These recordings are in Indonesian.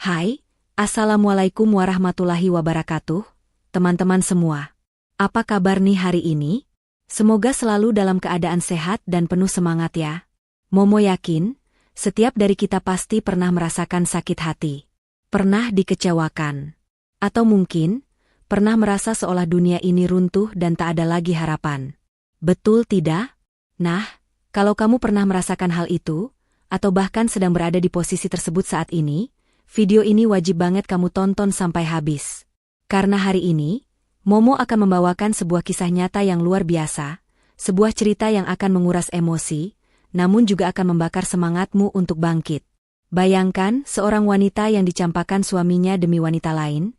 Hai, Assalamualaikum warahmatullahi wabarakatuh, teman-teman semua. Apa kabar nih hari ini? Semoga selalu dalam keadaan sehat dan penuh semangat ya. Momo yakin, setiap dari kita pasti pernah merasakan sakit hati. Pernah dikecewakan. Atau mungkin, pernah merasa seolah dunia ini runtuh dan tak ada lagi harapan. Betul tidak? Nah, kalau kamu pernah merasakan hal itu, atau bahkan sedang berada di posisi tersebut saat ini, video ini wajib banget kamu tonton sampai habis. Karena hari ini, Momo akan membawakan sebuah kisah nyata yang luar biasa, sebuah cerita yang akan menguras emosi, namun juga akan membakar semangatmu untuk bangkit. Bayangkan seorang wanita yang dicampakkan suaminya demi wanita lain,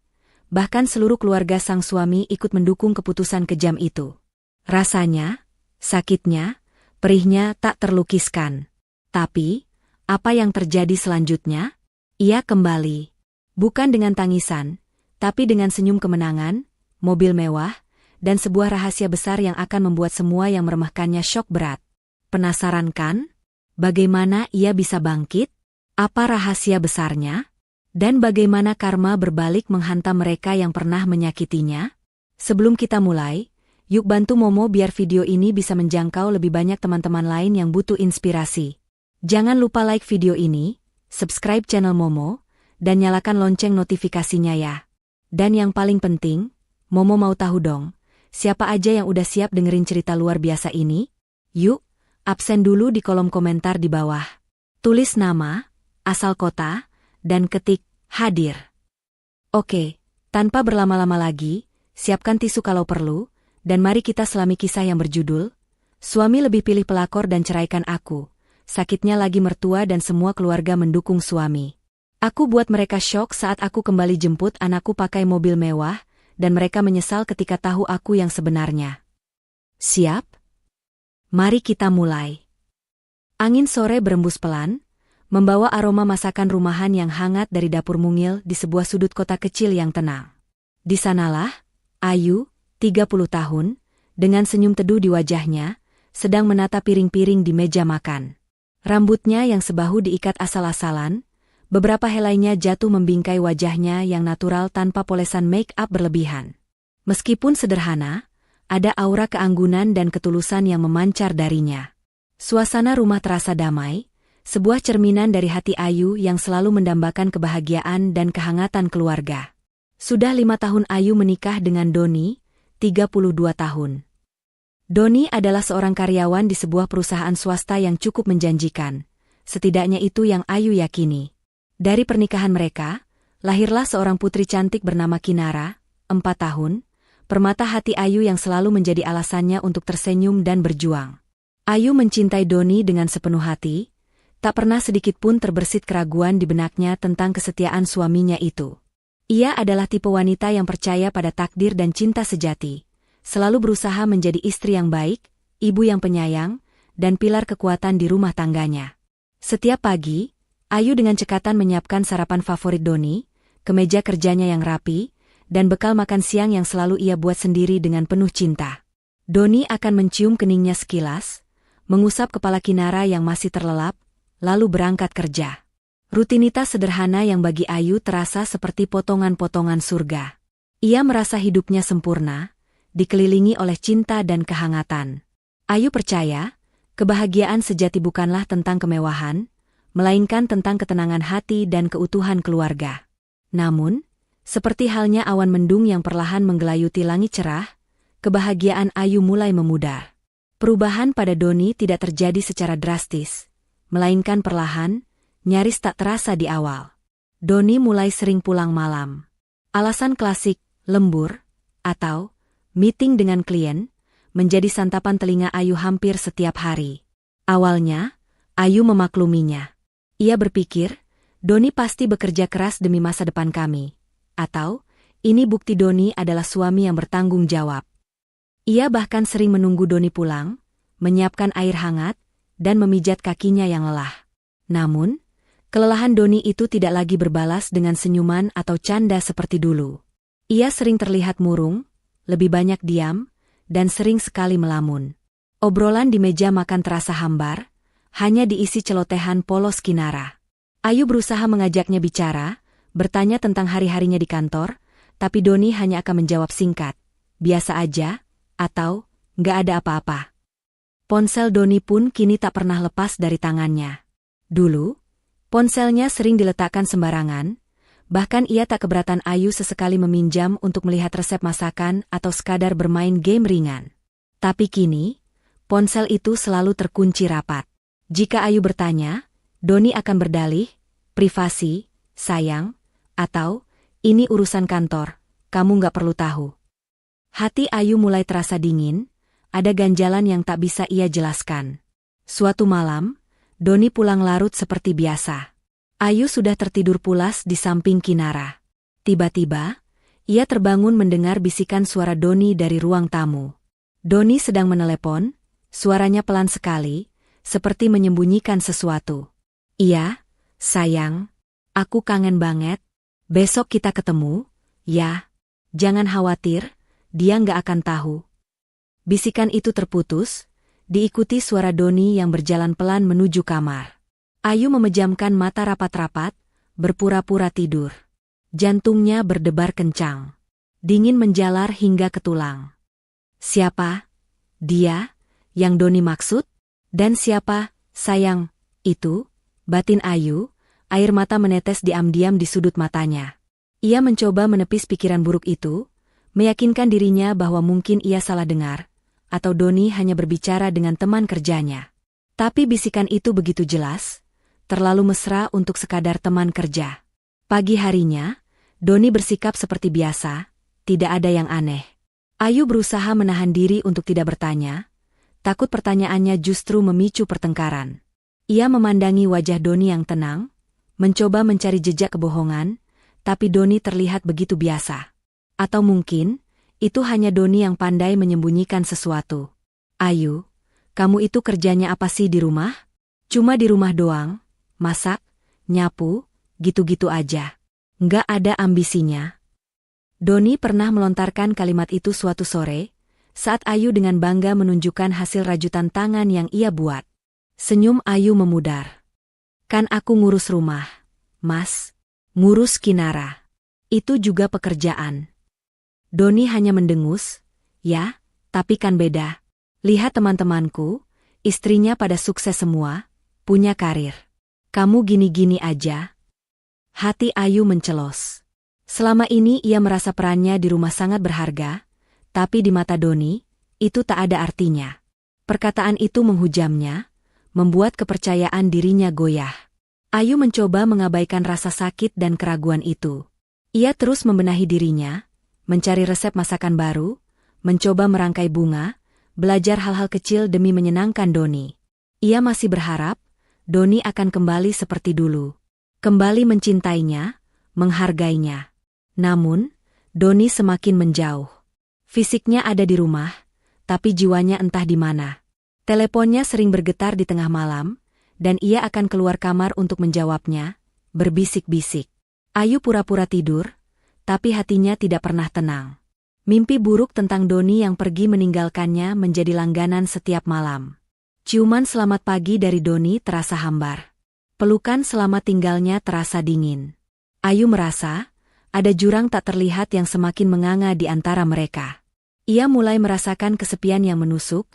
bahkan seluruh keluarga sang suami ikut mendukung keputusan kejam itu. Rasanya, sakitnya, perihnya tak terlukiskan. Tapi, apa yang terjadi selanjutnya? Ia kembali. Bukan dengan tangisan, tapi dengan senyum kemenangan, mobil mewah, dan sebuah rahasia besar yang akan membuat semua yang meremehkannya syok berat. Penasaran kan? Bagaimana ia bisa bangkit? Apa rahasia besarnya? Dan bagaimana karma berbalik menghantam mereka yang pernah menyakitinya? Sebelum kita mulai, yuk bantu Momo biar video ini bisa menjangkau lebih banyak teman-teman lain yang butuh inspirasi. Jangan lupa like video ini, subscribe channel Momo, dan nyalakan lonceng notifikasinya ya. Dan yang paling penting, Momo mau tahu dong, siapa aja yang udah siap dengerin cerita luar biasa ini? Yuk, absen dulu di kolom komentar di bawah. Tulis nama, asal kota, dan ketik, hadir. Oke, tanpa berlama-lama lagi, siapkan tisu kalau perlu, dan mari kita selami kisah yang berjudul, Suami Lebih Pilih Pelakor dan Ceraikan Aku. Sakitnya lagi mertua dan semua keluarga mendukung suami. Aku buat mereka syok saat aku kembali jemput anakku pakai mobil mewah, dan mereka menyesal ketika tahu aku yang sebenarnya. Siap? Mari kita mulai. Angin sore berembus pelan, membawa aroma masakan rumahan yang hangat dari dapur mungil di sebuah sudut kota kecil yang tenang. Di sanalah, Ayu, 30 tahun, dengan senyum teduh di wajahnya, sedang menata piring-piring di meja makan. Rambutnya yang sebahu diikat asal-asalan, beberapa helainya jatuh membingkai wajahnya yang natural tanpa polesan make-up berlebihan. Meskipun sederhana, ada aura keanggunan dan ketulusan yang memancar darinya. Suasana rumah terasa damai, sebuah cerminan dari hati Ayu yang selalu mendambakan kebahagiaan dan kehangatan keluarga. Sudah 5 tahun Ayu menikah dengan Doni, 32 tahun. Doni adalah seorang karyawan di sebuah perusahaan swasta yang cukup menjanjikan. Setidaknya itu yang Ayu yakini. Dari pernikahan mereka, lahirlah seorang putri cantik bernama Kinara, 4 tahun, permata hati Ayu yang selalu menjadi alasannya untuk tersenyum dan berjuang. Ayu mencintai Doni dengan sepenuh hati, tak pernah sedikit pun terbersit keraguan di benaknya tentang kesetiaan suaminya itu. Ia adalah tipe wanita yang percaya pada takdir dan cinta sejati. Selalu berusaha menjadi istri yang baik, ibu yang penyayang, dan pilar kekuatan di rumah tangganya. Setiap pagi, Ayu dengan cekatan menyiapkan sarapan favorit Doni, kemeja kerjanya yang rapi, dan bekal makan siang yang selalu ia buat sendiri dengan penuh cinta. Doni akan mencium keningnya sekilas, mengusap kepala Kinara yang masih terlelap, lalu berangkat kerja. Rutinitas sederhana yang bagi Ayu terasa seperti potongan-potongan surga. Ia merasa hidupnya sempurna, dikelilingi oleh cinta dan kehangatan. Ayu percaya, kebahagiaan sejati bukanlah tentang kemewahan, melainkan tentang ketenangan hati dan keutuhan keluarga. Namun, seperti halnya awan mendung yang perlahan menggelayuti langit cerah, kebahagiaan Ayu mulai memudar. Perubahan pada Doni tidak terjadi secara drastis, melainkan perlahan, nyaris tak terasa di awal. Doni mulai sering pulang malam. Alasan klasik, lembur, atau meeting dengan klien, menjadi santapan telinga Ayu hampir setiap hari. Awalnya, Ayu memakluminya. Ia berpikir, Doni pasti bekerja keras demi masa depan kami. Atau, ini bukti Doni adalah suami yang bertanggung jawab. Ia bahkan sering menunggu Doni pulang, menyiapkan air hangat, dan memijat kakinya yang lelah. Namun, kelelahan Doni itu tidak lagi berbalas dengan senyuman atau canda seperti dulu. Ia sering terlihat murung, lebih banyak diam, dan sering sekali melamun. Obrolan di meja makan terasa hambar, hanya diisi celotehan polos Kinara. Ayu berusaha mengajaknya bicara, bertanya tentang hari-harinya di kantor, tapi Doni hanya akan menjawab singkat, biasa aja, atau, nggak ada apa-apa. Ponsel Doni pun kini tak pernah lepas dari tangannya. Dulu, ponselnya sering diletakkan sembarangan, bahkan ia tak keberatan Ayu sesekali meminjam untuk melihat resep masakan atau sekadar bermain game ringan. Tapi kini, ponsel itu selalu terkunci rapat. Jika Ayu bertanya, Doni akan berdalih, privasi, sayang, atau, ini urusan kantor, kamu nggak perlu tahu. Hati Ayu mulai terasa dingin, ada ganjalan yang tak bisa ia jelaskan. Suatu malam, Doni pulang larut seperti biasa. Ayu sudah tertidur pulas di samping Kinara. Tiba-tiba, ia terbangun mendengar bisikan suara Doni dari ruang tamu. Doni sedang menelepon, suaranya pelan sekali, seperti menyembunyikan sesuatu. Iya, sayang, aku kangen banget. Besok kita ketemu, ya. Jangan khawatir, dia nggak akan tahu. Bisikan itu terputus, diikuti suara Doni yang berjalan pelan menuju kamar. Ayu memejamkan mata rapat-rapat, berpura-pura tidur. Jantungnya berdebar kencang. Dingin menjalar hingga ke tulang. Siapa? Dia? Yang Doni maksud? Dan siapa, sayang, itu? Batin Ayu, air mata menetes diam-diam di sudut matanya. Ia mencoba menepis pikiran buruk itu, meyakinkan dirinya bahwa mungkin ia salah dengar, atau Doni hanya berbicara dengan teman kerjanya. Tapi bisikan itu begitu jelas, terlalu mesra untuk sekadar teman kerja. Pagi harinya, Doni bersikap seperti biasa, tidak ada yang aneh. Ayu berusaha menahan diri untuk tidak bertanya, takut pertanyaannya justru memicu pertengkaran. Ia memandangi wajah Doni yang tenang, mencoba mencari jejak kebohongan, tapi Doni terlihat begitu biasa. Atau mungkin, itu hanya Doni yang pandai menyembunyikan sesuatu. Ayu, kamu itu kerjanya apa sih di rumah? Cuma di rumah doang, masak, nyapu, gitu-gitu aja. Nggak ada ambisinya. Doni pernah melontarkan kalimat itu suatu sore, saat Ayu dengan bangga menunjukkan hasil rajutan tangan yang ia buat. Senyum Ayu memudar. Kan aku ngurus rumah, Mas. Ngurus Kinara. Itu juga pekerjaan. Doni hanya mendengus, ya, tapi kan beda. Lihat teman-temanku, istrinya pada sukses semua, punya karir. Kamu gini-gini aja. Hati Ayu mencelos. Selama ini ia merasa perannya di rumah sangat berharga, tapi di mata Doni, itu tak ada artinya. Perkataan itu menghujamnya, membuat kepercayaan dirinya goyah. Ayu mencoba mengabaikan rasa sakit dan keraguan itu. Ia terus membenahi dirinya, mencari resep masakan baru, mencoba merangkai bunga, belajar hal-hal kecil demi menyenangkan Doni. Ia masih berharap, Doni akan kembali seperti dulu. Kembali mencintainya, menghargainya. Namun, Doni semakin menjauh. Fisiknya ada di rumah, tapi jiwanya entah di mana. Teleponnya sering bergetar di tengah malam, dan ia akan keluar kamar untuk menjawabnya, berbisik-bisik. Ayu pura-pura tidur, tapi hatinya tidak pernah tenang. Mimpi buruk tentang Doni yang pergi meninggalkannya menjadi langganan setiap malam. Ciuman selamat pagi dari Doni terasa hambar. Pelukan selamat tinggalnya terasa dingin. Ayu merasa, ada jurang tak terlihat yang semakin menganga di antara mereka. Ia mulai merasakan kesepian yang menusuk,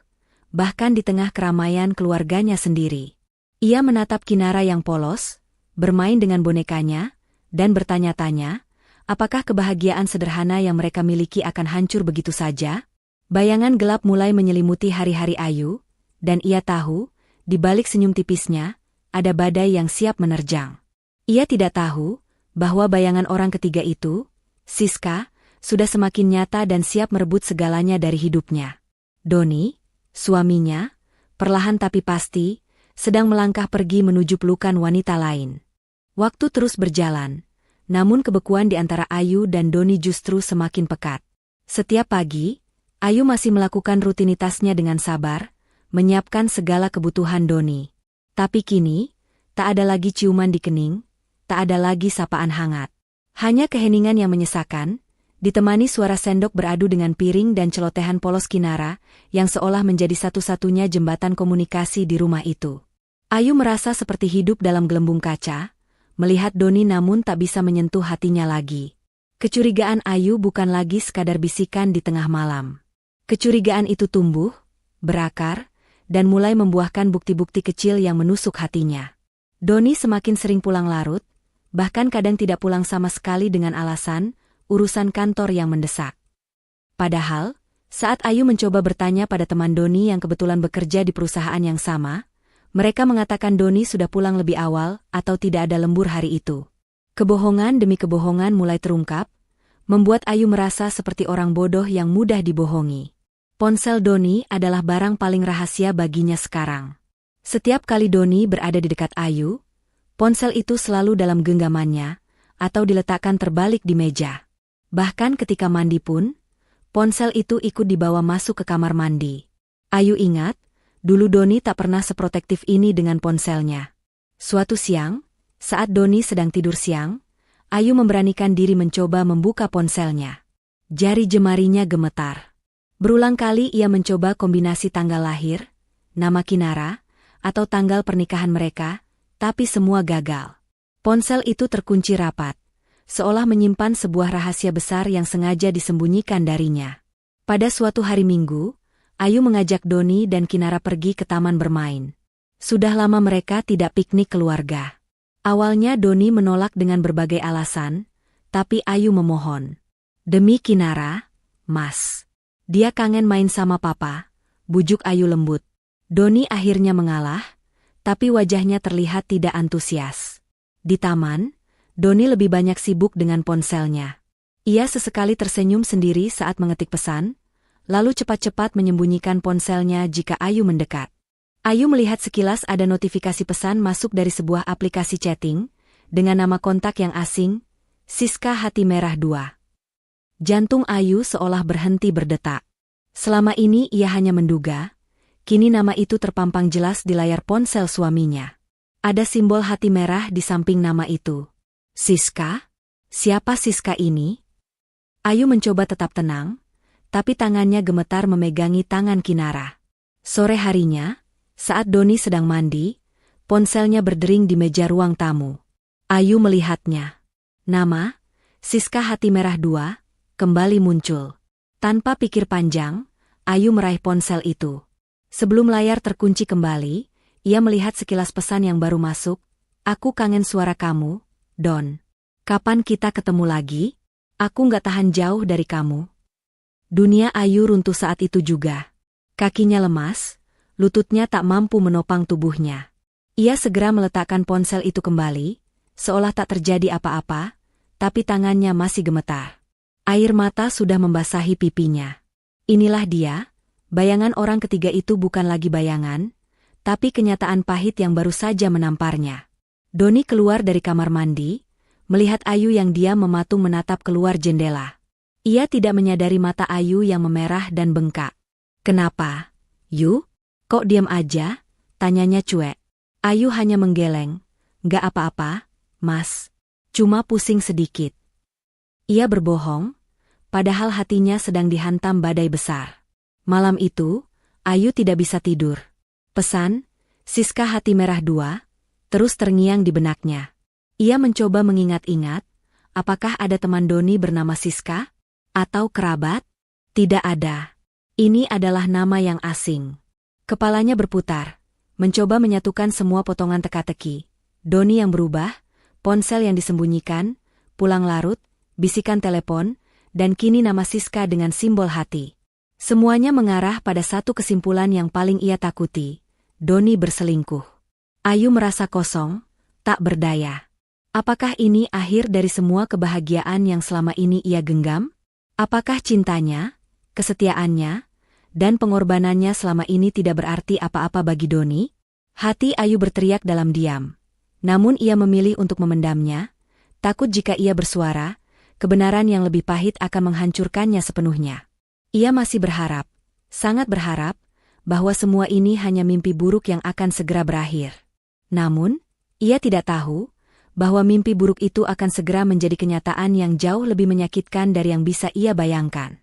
bahkan di tengah keramaian keluarganya sendiri. Ia menatap Kinara yang polos, bermain dengan bonekanya, dan bertanya-tanya, apakah kebahagiaan sederhana yang mereka miliki akan hancur begitu saja? Bayangan gelap mulai menyelimuti hari-hari Ayu, dan ia tahu, di balik senyum tipisnya, ada badai yang siap menerjang. Ia tidak tahu, bahwa bayangan orang ketiga itu, Siska, sudah semakin nyata dan siap merebut segalanya dari hidupnya. Doni, suaminya, perlahan tapi pasti, sedang melangkah pergi menuju pelukan wanita lain. Waktu terus berjalan, namun kebekuan di antara Ayu dan Doni justru semakin pekat. Setiap pagi, Ayu masih melakukan rutinitasnya dengan sabar, menyiapkan segala kebutuhan Doni. Tapi kini, tak ada lagi ciuman di kening, tak ada lagi sapaan hangat. Hanya keheningan yang menyesakan, ditemani suara sendok beradu dengan piring dan celotehan polos Kinara, yang seolah menjadi satu-satunya jembatan komunikasi di rumah itu. Ayu merasa seperti hidup dalam gelembung kaca, melihat Doni namun tak bisa menyentuh hatinya lagi. Kecurigaan Ayu bukan lagi sekadar bisikan di tengah malam. Kecurigaan itu tumbuh, berakar, dan mulai membuahkan bukti-bukti kecil yang menusuk hatinya. Doni semakin sering pulang larut, bahkan kadang tidak pulang sama sekali dengan alasan urusan kantor yang mendesak. Padahal, saat Ayu mencoba bertanya pada teman Doni yang kebetulan bekerja di perusahaan yang sama, mereka mengatakan Doni sudah pulang lebih awal atau tidak ada lembur hari itu. Kebohongan demi kebohongan mulai terungkap, membuat Ayu merasa seperti orang bodoh yang mudah dibohongi. Ponsel Doni adalah barang paling rahasia baginya sekarang. Setiap kali Doni berada di dekat Ayu, ponsel itu selalu dalam genggamannya, atau diletakkan terbalik di meja. Bahkan ketika mandi pun, ponsel itu ikut dibawa masuk ke kamar mandi. Ayu ingat, dulu Doni tak pernah seprotektif ini dengan ponselnya. Suatu siang, saat Doni sedang tidur siang, Ayu memberanikan diri mencoba membuka ponselnya. Jari jemarinya gemetar. Berulang kali ia mencoba kombinasi tanggal lahir, nama Kinara, atau tanggal pernikahan mereka, tapi semua gagal. Ponsel itu terkunci rapat, seolah menyimpan sebuah rahasia besar yang sengaja disembunyikan darinya. Pada suatu hari Minggu, Ayu mengajak Doni dan Kinara pergi ke taman bermain. Sudah lama mereka tidak piknik keluarga. Awalnya Doni menolak dengan berbagai alasan, tapi Ayu memohon. Demi Kinara, Mas. Dia kangen main sama papa, bujuk Ayu lembut. Doni akhirnya mengalah, tapi wajahnya terlihat tidak antusias. Di taman, Doni lebih banyak sibuk dengan ponselnya. Ia sesekali tersenyum sendiri saat mengetik pesan, lalu cepat-cepat menyembunyikan ponselnya jika Ayu mendekat. Ayu melihat sekilas ada notifikasi pesan masuk dari sebuah aplikasi chatting, dengan nama kontak yang asing, Siska Hati Merah 2. Jantung Ayu seolah berhenti berdetak. Selama ini ia hanya menduga, kini nama itu terpampang jelas di layar ponsel suaminya. Ada simbol hati merah di samping nama itu. Siska? Siapa Siska ini? Ayu mencoba tetap tenang, tapi tangannya gemetar memegangi tangan Kinara. Sore harinya, saat Doni sedang mandi, ponselnya berdering di meja ruang tamu. Ayu melihatnya. Nama, Siska Hati Merah 2, kembali muncul. Tanpa pikir panjang, Ayu meraih ponsel itu. Sebelum layar terkunci kembali, ia melihat sekilas pesan yang baru masuk. Aku kangen suara kamu, Don. Kapan kita ketemu lagi? Aku nggak tahan jauh dari kamu. Dunia Ayu runtuh saat itu juga. Kakinya lemas, lututnya tak mampu menopang tubuhnya. Ia segera meletakkan ponsel itu kembali, seolah tak terjadi apa-apa, tapi tangannya masih gemetar. Air mata sudah membasahi pipinya. Inilah dia, bayangan orang ketiga itu bukan lagi bayangan, tapi kenyataan pahit yang baru saja menamparnya. Doni keluar dari kamar mandi, melihat Ayu yang diam mematung menatap keluar jendela. Ia tidak menyadari mata Ayu yang memerah dan bengkak. Kenapa? Yu? Kok diam aja? Tanyanya cuek. Ayu hanya menggeleng. Nggak apa-apa, Mas. Cuma pusing sedikit. Ia berbohong, padahal hatinya sedang dihantam badai besar. Malam itu, Ayu tidak bisa tidur. Pesan, Siska Hati Merah 2, terus terngiang di benaknya. Ia mencoba mengingat-ingat, apakah ada teman Doni bernama Siska? Atau kerabat? Tidak ada. Ini adalah nama yang asing. Kepalanya berputar, mencoba menyatukan semua potongan teka-teki. Doni yang berubah, ponsel yang disembunyikan, pulang larut, bisikan telepon, dan kini nama Siska dengan simbol hati. Semuanya mengarah pada satu kesimpulan yang paling ia takuti. Doni berselingkuh. Ayu merasa kosong, tak berdaya. Apakah ini akhir dari semua kebahagiaan yang selama ini ia genggam? Apakah cintanya, kesetiaannya, dan pengorbanannya selama ini tidak berarti apa-apa bagi Doni? Hati Ayu berteriak dalam diam. Namun ia memilih untuk memendamnya, takut jika ia bersuara, kebenaran yang lebih pahit akan menghancurkannya sepenuhnya. Ia masih berharap, sangat berharap, bahwa semua ini hanya mimpi buruk yang akan segera berakhir. Namun, ia tidak tahu, bahwa mimpi buruk itu akan segera menjadi kenyataan yang jauh lebih menyakitkan dari yang bisa ia bayangkan.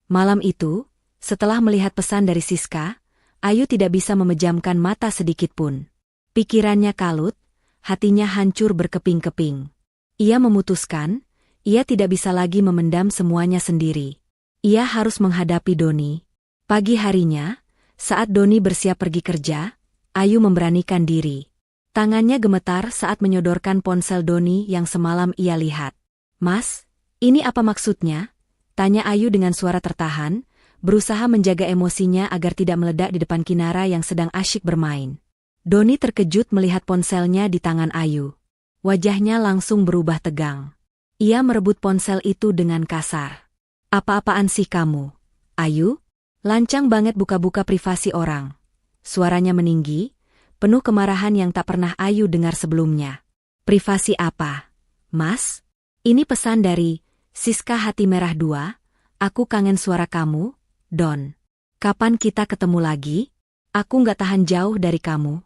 Malam itu, setelah melihat pesan dari Siska, Ayu tidak bisa memejamkan mata sedikitpun. Pikirannya kalut, hatinya hancur berkeping-keping. Ia memutuskan, ia tidak bisa lagi memendam semuanya sendiri. Ia harus menghadapi Doni. Pagi harinya, saat Doni bersiap pergi kerja, Ayu memberanikan diri. Tangannya gemetar saat menyodorkan ponsel Doni yang semalam ia lihat. "Mas, ini apa maksudnya?" tanya Ayu dengan suara tertahan, berusaha menjaga emosinya agar tidak meledak di depan Kinara yang sedang asyik bermain. Doni terkejut melihat ponselnya di tangan Ayu. Wajahnya langsung berubah tegang. Ia merebut ponsel itu dengan kasar. "Apa-apaan sih kamu, Ayu? Lancang banget buka-buka privasi orang." Suaranya meninggi, penuh kemarahan yang tak pernah Ayu dengar sebelumnya. "Privasi apa, Mas? Ini pesan dari Siska Hati Merah 2, aku kangen suara kamu, Don. Kapan kita ketemu lagi? Aku nggak tahan jauh dari kamu."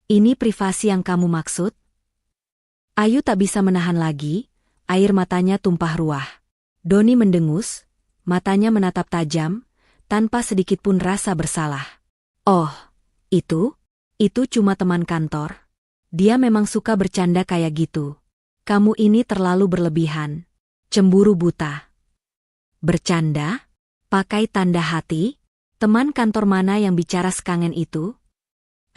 "Ini privasi yang kamu maksud?" Ayu tak bisa menahan lagi, air matanya tumpah ruah. Doni mendengus, matanya menatap tajam, tanpa sedikit pun rasa bersalah. "Oh, itu cuma teman kantor. Dia memang suka bercanda kayak gitu. Kamu ini terlalu berlebihan. Cemburu buta." "Bercanda? Pakai tanda hati? Teman kantor mana yang bicara sekangen itu?"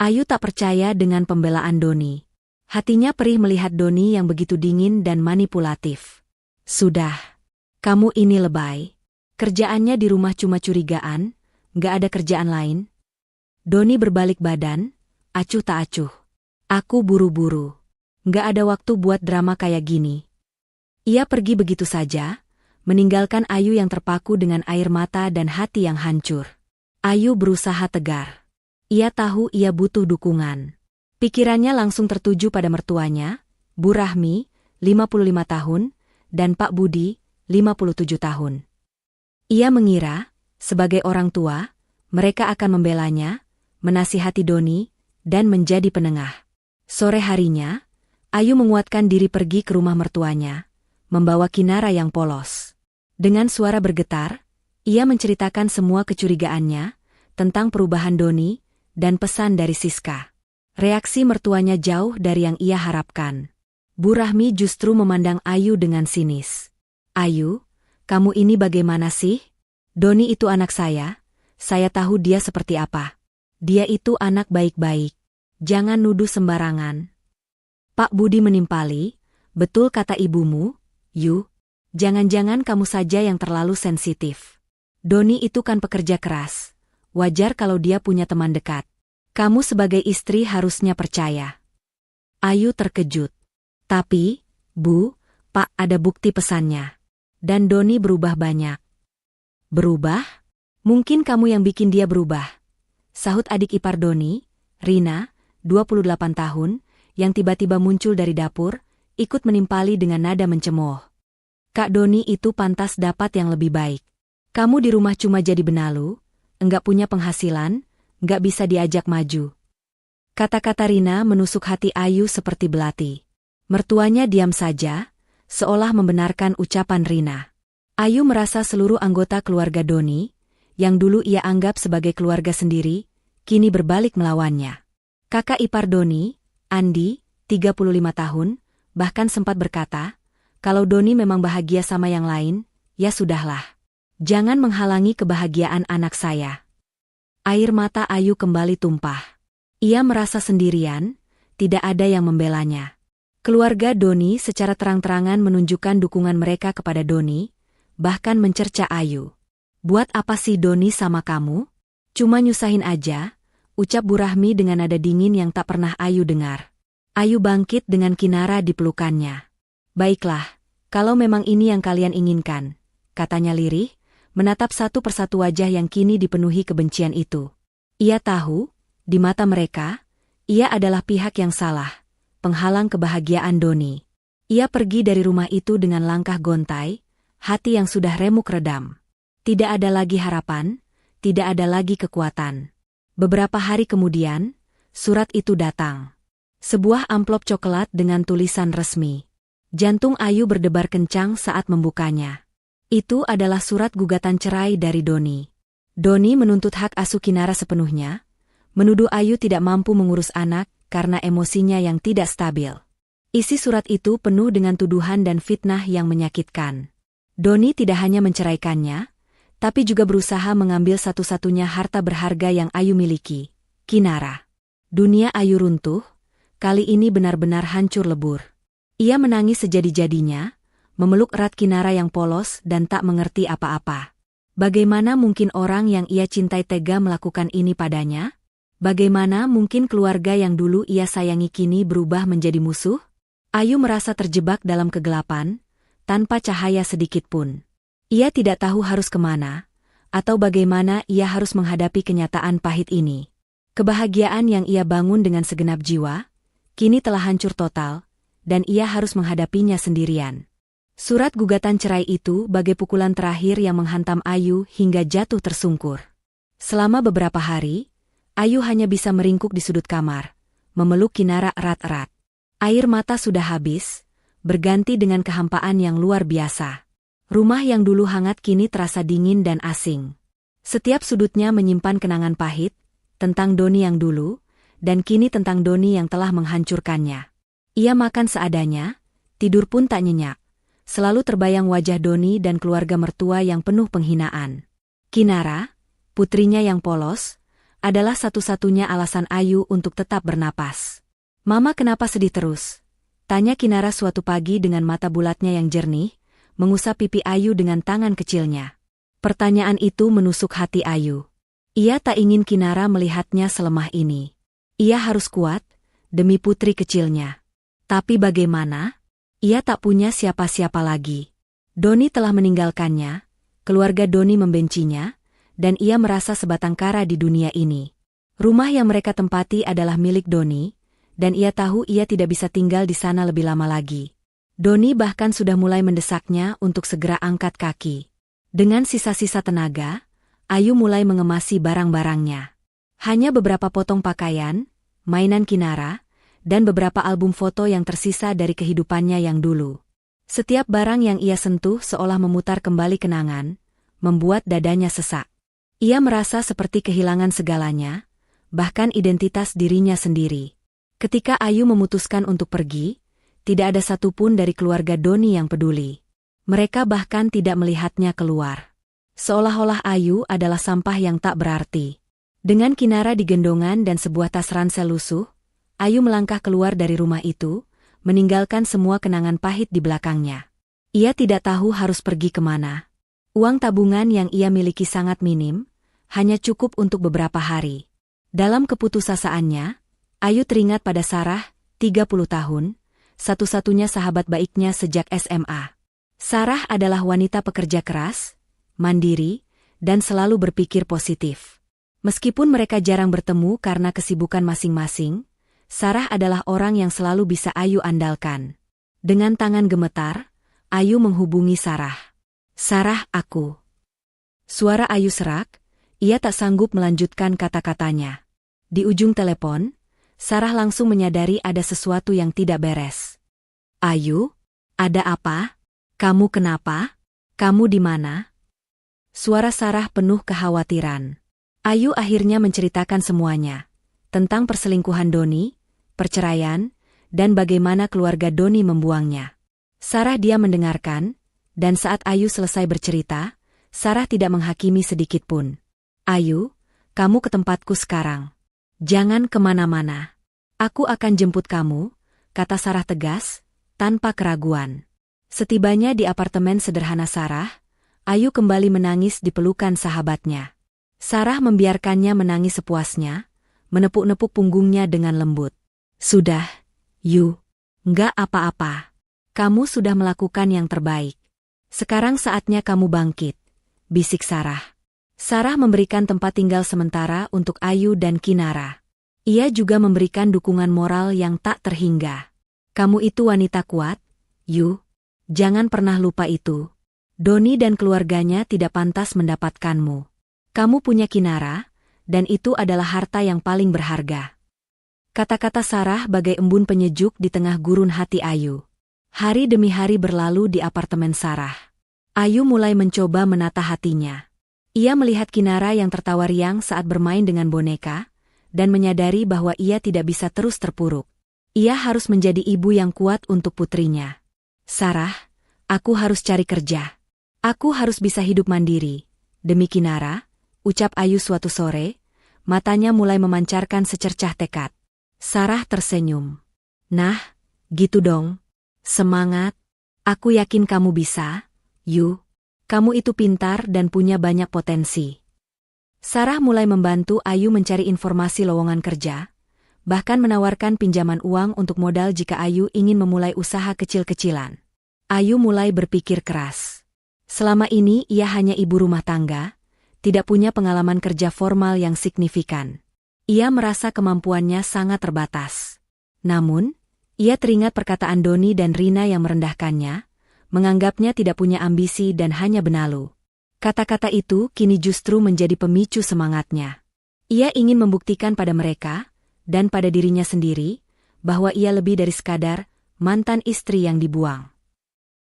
Ayu tak percaya dengan pembelaan Doni. Hatinya perih melihat Doni yang begitu dingin dan manipulatif. "Sudah. Kamu ini lebay. Kerjaannya di rumah cuma curigaan, nggak ada kerjaan lain?" Doni berbalik badan, acuh tak acuh. "Aku buru-buru. Nggak ada waktu buat drama kayak gini." Ia pergi begitu saja, meninggalkan Ayu yang terpaku dengan air mata dan hati yang hancur. Ayu berusaha tegar. Ia tahu ia butuh dukungan. Pikirannya langsung tertuju pada mertuanya, Bu Rahmi, 55 tahun, dan Pak Budi, 57 tahun. Ia mengira, sebagai orang tua, mereka akan membelanya, menasihati Doni, dan menjadi penengah. Sore harinya, Ayu menguatkan diri pergi ke rumah mertuanya, membawa Kinara yang polos. Dengan suara bergetar, ia menceritakan semua kecurigaannya tentang perubahan Doni dan pesan dari Siska. Reaksi mertuanya jauh dari yang ia harapkan. Bu Rahmi justru memandang Ayu dengan sinis. "Ayu, kamu ini bagaimana sih? Doni itu anak saya tahu dia seperti apa. Dia itu anak baik-baik. Jangan nuduh sembarangan." Pak Budi menimpali, "Betul kata ibumu, Yu. Jangan-jangan kamu saja yang terlalu sensitif. Doni itu kan pekerja keras. Wajar kalau dia punya teman dekat. Kamu sebagai istri harusnya percaya." Ayu terkejut. "Tapi, Bu, Pak, ada bukti pesannya. Dan Doni berubah banyak." "Berubah? Mungkin kamu yang bikin dia berubah," sahut adik ipar Doni, Rina, 28 tahun, yang tiba-tiba muncul dari dapur, ikut menimpali dengan nada mencemooh. "Kak Doni itu pantas dapat yang lebih baik. Kamu di rumah cuma jadi benalu, enggak punya penghasilan, enggak bisa diajak maju." Kata-kata Rina menusuk hati Ayu seperti belati. Mertuanya diam saja, seolah membenarkan ucapan Rina. Ayu merasa seluruh anggota keluarga Doni, yang dulu ia anggap sebagai keluarga sendiri, kini berbalik melawannya. Kakak ipar Doni, Andi, 35 tahun, bahkan sempat berkata, "Kalau Doni memang bahagia sama yang lain, ya sudahlah. Jangan menghalangi kebahagiaan anak saya." Air mata Ayu kembali tumpah. Ia merasa sendirian, tidak ada yang membelanya. Keluarga Doni secara terang-terangan menunjukkan dukungan mereka kepada Doni, bahkan mencerca Ayu. "Buat apa sih Doni sama kamu? Cuma nyusahin aja," ucap Bu Rahmi dengan nada dingin yang tak pernah Ayu dengar. Ayu bangkit dengan Kinara di pelukannya. "Baiklah, kalau memang ini yang kalian inginkan," katanya lirih, menatap satu persatu wajah yang kini dipenuhi kebencian itu. Ia tahu, di mata mereka, ia adalah pihak yang salah, penghalang kebahagiaan Doni. Ia pergi dari rumah itu dengan langkah gontai, hati yang sudah remuk redam. Tidak ada lagi harapan, tidak ada lagi kekuatan. Beberapa hari kemudian, surat itu datang. Sebuah amplop coklat dengan tulisan resmi. Jantung Ayu berdebar kencang saat membukanya. Itu adalah surat gugatan cerai dari Doni. Doni menuntut hak asuh Kinara sepenuhnya, menuduh Ayu tidak mampu mengurus anak karena emosinya yang tidak stabil. Isi surat itu penuh dengan tuduhan dan fitnah yang menyakitkan. Doni tidak hanya menceraikannya, tapi juga berusaha mengambil satu-satunya harta berharga yang Ayu miliki, Kinara. Dunia Ayu runtuh, kali ini benar-benar hancur lebur. Ia menangis sejadi-jadinya, memeluk erat Kinara yang polos dan tak mengerti apa-apa. Bagaimana mungkin orang yang ia cintai tega melakukan ini padanya? Bagaimana mungkin keluarga yang dulu ia sayangi kini berubah menjadi musuh? Ayu merasa terjebak dalam kegelapan, tanpa cahaya sedikit pun. Ia tidak tahu harus kemana, atau bagaimana ia harus menghadapi kenyataan pahit ini. Kebahagiaan yang ia bangun dengan segenap jiwa, kini telah hancur total, dan ia harus menghadapinya sendirian. Surat gugatan cerai itu bagai pukulan terakhir yang menghantam Ayu hingga jatuh tersungkur. Selama beberapa hari, Ayu hanya bisa meringkuk di sudut kamar, memeluk Kinara erat-erat. Air mata sudah habis, berganti dengan kehampaan yang luar biasa. Rumah yang dulu hangat kini terasa dingin dan asing. Setiap sudutnya menyimpan kenangan pahit, tentang Doni yang dulu, dan kini tentang Doni yang telah menghancurkannya. Ia makan seadanya, tidur pun tak nyenyak. Selalu terbayang wajah Doni dan keluarga mertua yang penuh penghinaan. Kinara, putrinya yang polos, adalah satu-satunya alasan Ayu untuk tetap bernapas. "Mama kenapa sedih terus?" tanya Kinara suatu pagi dengan mata bulatnya yang jernih, mengusap pipi Ayu dengan tangan kecilnya. Pertanyaan itu menusuk hati Ayu. Ia tak ingin Kinara melihatnya selemah ini. Ia harus kuat, demi putri kecilnya. Tapi bagaimana? Ia tak punya siapa-siapa lagi. Doni telah meninggalkannya, keluarga Doni membencinya, dan ia merasa sebatang kara di dunia ini. Rumah yang mereka tempati adalah milik Doni, dan ia tahu ia tidak bisa tinggal di sana lebih lama lagi. Doni bahkan sudah mulai mendesaknya untuk segera angkat kaki. Dengan sisa-sisa tenaga, Ayu mulai mengemasi barang-barangnya. Hanya beberapa potong pakaian, mainan Kinara, dan beberapa album foto yang tersisa dari kehidupannya yang dulu. Setiap barang yang ia sentuh seolah memutar kembali kenangan, membuat dadanya sesak. Ia merasa seperti kehilangan segalanya, bahkan identitas dirinya sendiri. Ketika Ayu memutuskan untuk pergi, tidak ada satupun dari keluarga Doni yang peduli. Mereka bahkan tidak melihatnya keluar. Seolah-olah Ayu adalah sampah yang tak berarti. Dengan Kinara di gendongan dan sebuah tas ransel lusuh, Ayu melangkah keluar dari rumah itu, meninggalkan semua kenangan pahit di belakangnya. Ia tidak tahu harus pergi kemana. Uang tabungan yang ia miliki sangat minim, hanya cukup untuk beberapa hari. Dalam keputusasanya, Ayu teringat pada Sarah, 30 tahun, satu-satunya sahabat baiknya sejak SMA. Sarah adalah wanita pekerja keras, mandiri, dan selalu berpikir positif. Meskipun mereka jarang bertemu karena kesibukan masing-masing, Sarah adalah orang yang selalu bisa Ayu andalkan. Dengan tangan gemetar, Ayu menghubungi Sarah. "Sarah, aku." Suara Ayu serak, ia tak sanggup melanjutkan kata-katanya. Di ujung telepon, Sarah langsung menyadari ada sesuatu yang tidak beres. "Ayu, ada apa? Kamu kenapa? Kamu di mana?" Suara Sarah penuh kekhawatiran. Ayu akhirnya menceritakan semuanya. Tentang perselingkuhan Doni, perceraian, dan bagaimana keluarga Doni membuangnya. Sarah diam mendengarkan, dan saat Ayu selesai bercerita, Sarah tidak menghakimi sedikit pun. "Ayu, kamu ke tempatku sekarang. Jangan kemana-mana. Aku akan jemput kamu," kata Sarah tegas, tanpa keraguan. Setibanya di apartemen sederhana Sarah, Ayu kembali menangis di pelukan sahabatnya. Sarah membiarkannya menangis sepuasnya, menepuk-nepuk punggungnya dengan lembut. "Sudah, Yu. Nggak apa-apa. Kamu sudah melakukan yang terbaik. Sekarang saatnya kamu bangkit," bisik Sarah. Sarah memberikan tempat tinggal sementara untuk Ayu dan Kinara. Ia juga memberikan dukungan moral yang tak terhingga. "Kamu itu wanita kuat, Yu. Jangan pernah lupa itu. Doni dan keluarganya tidak pantas mendapatkanmu. Kamu punya Kinara, dan itu adalah harta yang paling berharga." Kata-kata Sarah bagai embun penyejuk di tengah gurun hati Ayu. Hari demi hari berlalu di apartemen Sarah. Ayu mulai mencoba menata hatinya. Ia melihat Kinara yang tertawa riang saat bermain dengan boneka, dan menyadari bahwa ia tidak bisa terus terpuruk. Ia harus menjadi ibu yang kuat untuk putrinya. Sarah, aku harus cari kerja. Aku harus bisa hidup mandiri. Demi Kinara, ucap Ayu suatu sore, matanya mulai memancarkan secercah tekad. Sarah tersenyum. Nah, gitu dong. Semangat. Aku yakin kamu bisa, Yu. Kamu itu pintar dan punya banyak potensi. Sarah mulai membantu Ayu mencari informasi lowongan kerja, bahkan menawarkan pinjaman uang untuk modal jika Ayu ingin memulai usaha kecil-kecilan. Ayu mulai berpikir keras. Selama ini ia hanya ibu rumah tangga, tidak punya pengalaman kerja formal yang signifikan. Ia merasa kemampuannya sangat terbatas. Namun, ia teringat perkataan Doni dan Rina yang merendahkannya, menganggapnya tidak punya ambisi dan hanya benalu. Kata-kata itu kini justru menjadi pemicu semangatnya. Ia ingin membuktikan pada mereka, dan pada dirinya sendiri, bahwa ia lebih dari sekadar mantan istri yang dibuang.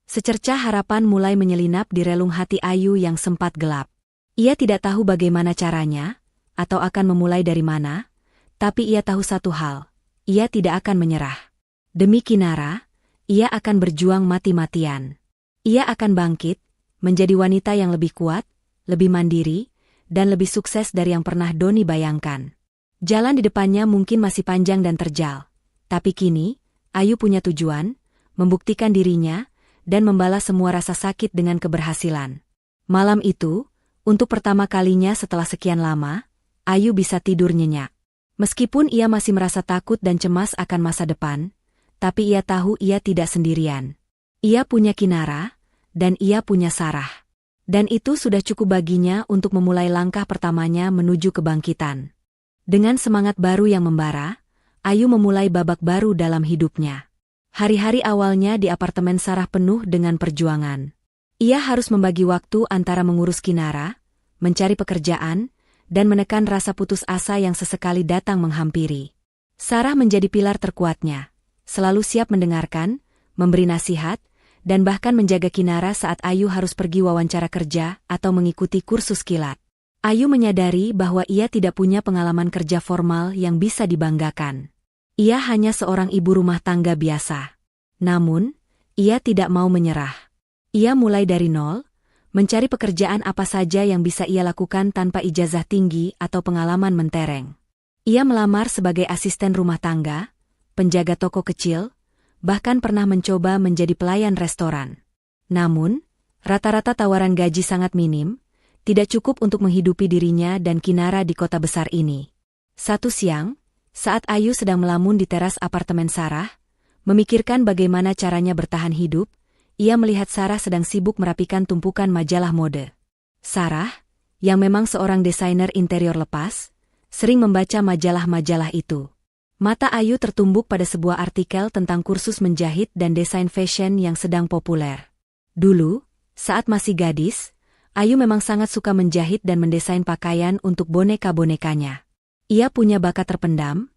Secercah harapan mulai menyelinap di relung hati Ayu yang sempat gelap. Ia tidak tahu bagaimana caranya, atau akan memulai dari mana, tapi ia tahu satu hal, ia tidak akan menyerah. Demi Kinara, ia akan berjuang mati-matian. Ia akan bangkit, menjadi wanita yang lebih kuat, lebih mandiri, dan lebih sukses dari yang pernah Doni bayangkan. Jalan di depannya mungkin masih panjang dan terjal, tapi kini, Ayu punya tujuan, membuktikan dirinya, dan membalas semua rasa sakit dengan keberhasilan. Malam itu, untuk pertama kalinya setelah sekian lama, Ayu bisa tidur nyenyak. Meskipun ia masih merasa takut dan cemas akan masa depan, tapi ia tahu ia tidak sendirian. Ia punya Kinara, dan ia punya Sarah. Dan itu sudah cukup baginya untuk memulai langkah pertamanya menuju kebangkitan. Dengan semangat baru yang membara, Ayu memulai babak baru dalam hidupnya. Hari-hari awalnya di apartemen Sarah penuh dengan perjuangan. Ia harus membagi waktu antara mengurus Kinara, mencari pekerjaan, dan menekan rasa putus asa yang sesekali datang menghampiri. Sarah menjadi pilar terkuatnya, selalu siap mendengarkan, memberi nasihat, dan bahkan menjaga Kinara saat Ayu harus pergi wawancara kerja atau mengikuti kursus kilat. Ayu menyadari bahwa ia tidak punya pengalaman kerja formal yang bisa dibanggakan. Ia hanya seorang ibu rumah tangga biasa. Namun, ia tidak mau menyerah. Ia mulai dari nol, mencari pekerjaan apa saja yang bisa ia lakukan tanpa ijazah tinggi atau pengalaman mentereng. Ia melamar sebagai asisten rumah tangga, penjaga toko kecil, bahkan pernah mencoba menjadi pelayan restoran. Namun, rata-rata tawaran gaji sangat minim, tidak cukup untuk menghidupi dirinya dan Kinara di kota besar ini. Satu siang, saat Ayu sedang melamun di teras apartemen Sarah, memikirkan bagaimana caranya bertahan hidup, ia melihat Sarah sedang sibuk merapikan tumpukan majalah mode. Sarah, yang memang seorang desainer interior lepas, sering membaca majalah-majalah itu. Mata Ayu tertumbuk pada sebuah artikel tentang kursus menjahit dan desain fashion yang sedang populer. Dulu, saat masih gadis, Ayu memang sangat suka menjahit dan mendesain pakaian untuk boneka-bonekanya. Ia punya bakat terpendam,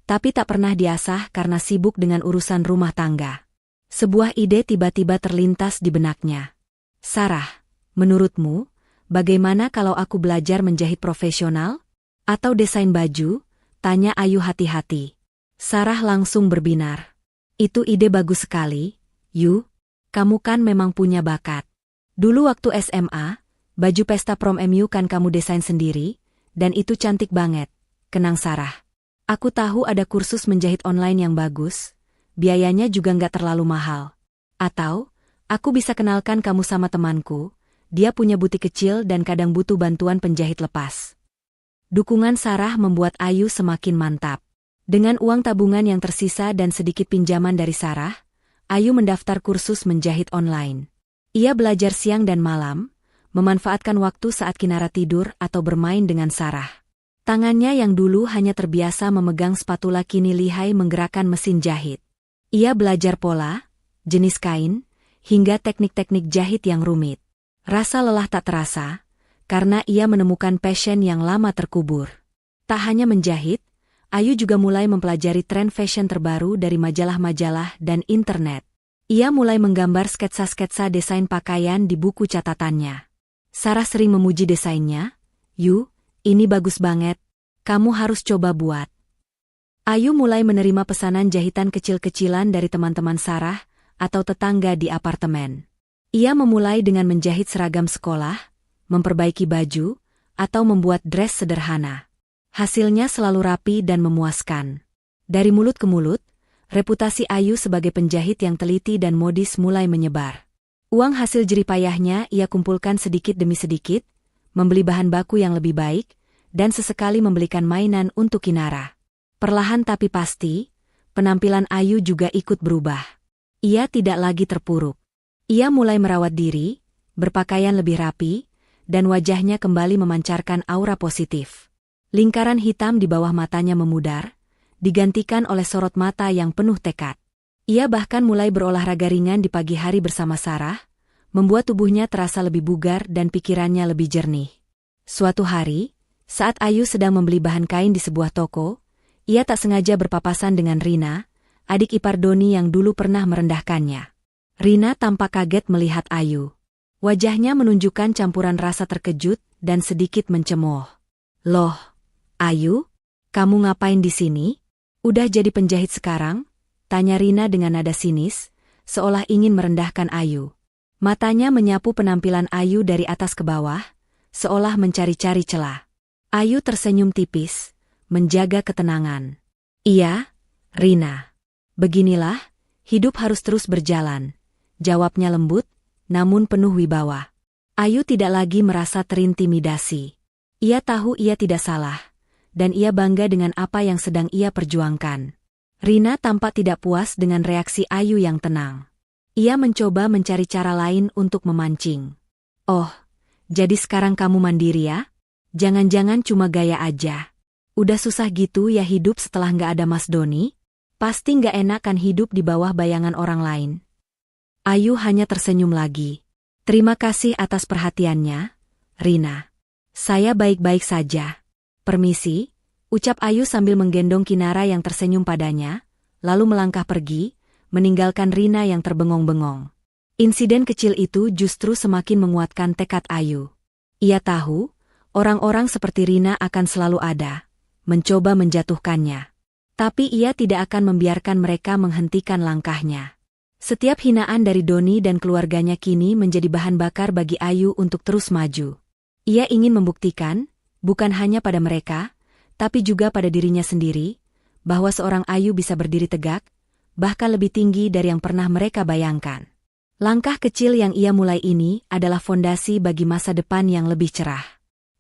tapi tak pernah diasah karena sibuk dengan urusan rumah tangga. Sebuah ide tiba-tiba terlintas di benaknya. Sarah, menurutmu, bagaimana kalau aku belajar menjahit profesional? Atau desain baju? Tanya Ayu hati-hati. Sarah langsung berbinar. Itu ide bagus sekali, Yu. Kamu kan memang punya bakat. Dulu waktu SMA, baju pesta prom MU kan kamu desain sendiri, dan itu cantik banget, kenang Sarah. Aku tahu ada kursus menjahit online yang bagus, biayanya juga nggak terlalu mahal. Atau, aku bisa kenalkan kamu sama temanku, dia punya butik kecil dan kadang butuh bantuan penjahit lepas. Dukungan Sarah membuat Ayu semakin mantap. Dengan uang tabungan yang tersisa dan sedikit pinjaman dari Sarah, Ayu mendaftar kursus menjahit online. Ia belajar siang dan malam, memanfaatkan waktu saat Kinara tidur atau bermain dengan Sarah. Tangannya yang dulu hanya terbiasa memegang spatula kini lihai menggerakkan mesin jahit. Ia belajar pola, jenis kain, hingga teknik-teknik jahit yang rumit. Rasa lelah tak terasa, karena ia menemukan passion yang lama terkubur. Tak hanya menjahit, Ayu juga mulai mempelajari tren fashion terbaru dari majalah-majalah dan internet. Ia mulai menggambar sketsa-sketsa desain pakaian di buku catatannya. Sarah sering memuji desainnya. Yu, ini bagus banget. Kamu harus coba buat. Ayu mulai menerima pesanan jahitan kecil-kecilan dari teman-teman Sarah atau tetangga di apartemen. Ia memulai dengan menjahit seragam sekolah, memperbaiki baju, atau membuat dress sederhana. Hasilnya selalu rapi dan memuaskan. Dari mulut ke mulut, reputasi Ayu sebagai penjahit yang teliti dan modis mulai menyebar. Uang hasil jeripayahnya ia kumpulkan sedikit demi sedikit, membeli bahan baku yang lebih baik, dan sesekali membelikan mainan untuk Kinara. Perlahan tapi pasti, penampilan Ayu juga ikut berubah. Ia tidak lagi terpuruk. Ia mulai merawat diri, berpakaian lebih rapi, dan wajahnya kembali memancarkan aura positif. Lingkaran hitam di bawah matanya memudar, digantikan oleh sorot mata yang penuh tekad. Ia bahkan mulai berolahraga ringan di pagi hari bersama Sarah, membuat tubuhnya terasa lebih bugar dan pikirannya lebih jernih. Suatu hari, saat Ayu sedang membeli bahan kain di sebuah toko, ia tak sengaja berpapasan dengan Rina, adik ipar Doni yang dulu pernah merendahkannya. Rina tampak kaget melihat Ayu. Wajahnya menunjukkan campuran rasa terkejut dan sedikit mencemooh. "Loh, Ayu, kamu ngapain di sini? Udah jadi penjahit sekarang?" tanya Rina dengan nada sinis, seolah ingin merendahkan Ayu. Matanya menyapu penampilan Ayu dari atas ke bawah, seolah mencari-cari celah. Ayu tersenyum tipis, menjaga ketenangan. "Iya, Rina. Beginilah, hidup harus terus berjalan," jawabnya lembut, namun penuh wibawa. Ayu tidak lagi merasa terintimidasi. Ia tahu ia tidak salah, dan ia bangga dengan apa yang sedang ia perjuangkan. Rina tampak tidak puas dengan reaksi Ayu yang tenang. Ia mencoba mencari cara lain untuk memancing. "Oh, jadi sekarang kamu mandiri ya? Jangan-jangan cuma gaya aja. Udah susah gitu ya hidup setelah nggak ada Mas Doni? Pasti nggak enak kan hidup di bawah bayangan orang lain." Ayu hanya tersenyum lagi. "Terima kasih atas perhatiannya, Rina. Saya baik-baik saja. Permisi," ucap Ayu sambil menggendong Kinara yang tersenyum padanya, lalu melangkah pergi, meninggalkan Rina yang terbengong-bengong. Insiden kecil itu justru semakin menguatkan tekad Ayu. Ia tahu, orang-orang seperti Rina akan selalu ada, mencoba menjatuhkannya. Tapi ia tidak akan membiarkan mereka menghentikan langkahnya. Setiap hinaan dari Doni dan keluarganya kini menjadi bahan bakar bagi Ayu untuk terus maju. Ia ingin membuktikan, bukan hanya pada mereka, tapi juga pada dirinya sendiri, bahwa seorang Ayu bisa berdiri tegak, bahkan lebih tinggi dari yang pernah mereka bayangkan. Langkah kecil yang ia mulai ini adalah fondasi bagi masa depan yang lebih cerah.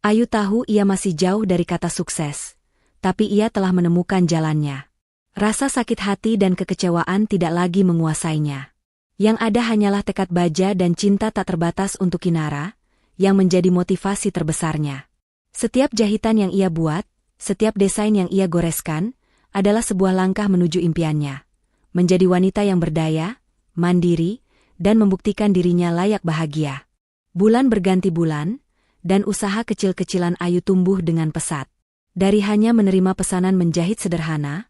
Ayu tahu ia masih jauh dari kata sukses, tapi ia telah menemukan jalannya. Rasa sakit hati dan kekecewaan tidak lagi menguasainya. Yang ada hanyalah tekad baja dan cinta tak terbatas untuk Kinara, yang menjadi motivasi terbesarnya. Setiap jahitan yang ia buat, setiap desain yang ia goreskan, adalah sebuah langkah menuju impiannya. Menjadi wanita yang berdaya, mandiri, dan membuktikan dirinya layak bahagia. Bulan berganti bulan, dan usaha kecil-kecilan Ayu tumbuh dengan pesat. Dari hanya menerima pesanan menjahit sederhana,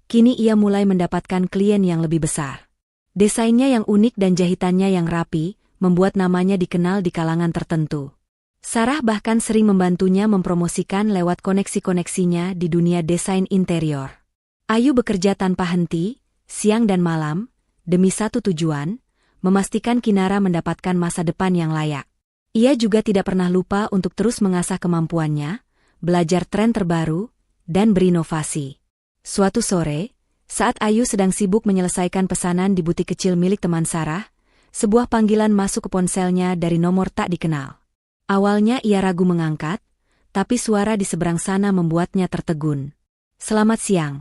kini ia mulai mendapatkan klien yang lebih besar. Desainnya yang unik dan jahitannya yang rapi, membuat namanya dikenal di kalangan tertentu. Sarah bahkan sering membantunya mempromosikan lewat koneksi-koneksinya di dunia desain interior. Ayu bekerja tanpa henti, siang dan malam, demi satu tujuan, memastikan Kinara mendapatkan masa depan yang layak. Ia juga tidak pernah lupa untuk terus mengasah kemampuannya, belajar tren terbaru, dan berinovasi. Suatu sore, saat Ayu sedang sibuk menyelesaikan pesanan di butik kecil milik teman Sarah, sebuah panggilan masuk ke ponselnya dari nomor tak dikenal. Awalnya ia ragu mengangkat, tapi suara di seberang sana membuatnya tertegun. "Selamat siang,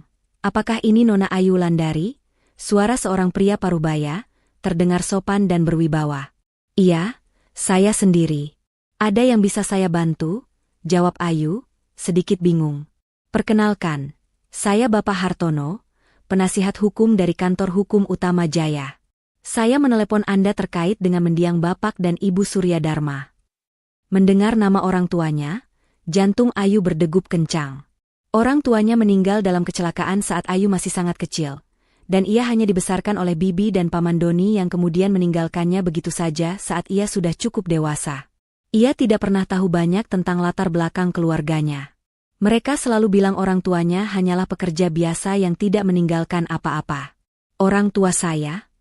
apakah ini Nona Ayu Landari?" Suara seorang pria parubaya, terdengar sopan dan berwibawa. "Iya, saya sendiri. Ada yang bisa saya bantu?" jawab Ayu, sedikit bingung. "Perkenalkan, saya Bapak Hartono, penasihat hukum dari kantor hukum utama Jaya. Saya menelepon Anda terkait dengan mendiang Bapak dan Ibu Surya Dharma." Mendengar nama orang tuanya, jantung Ayu berdegup kencang. Orang tuanya meninggal dalam kecelakaan saat Ayu masih sangat kecil, dan ia hanya dibesarkan oleh bibi dan paman Doni yang kemudian meninggalkannya begitu saja saat ia sudah cukup dewasa. Ia tidak pernah tahu banyak tentang latar belakang keluarganya. Mereka selalu bilang orang tuanya hanyalah pekerja biasa yang tidak meninggalkan apa-apa. Orang tua saya?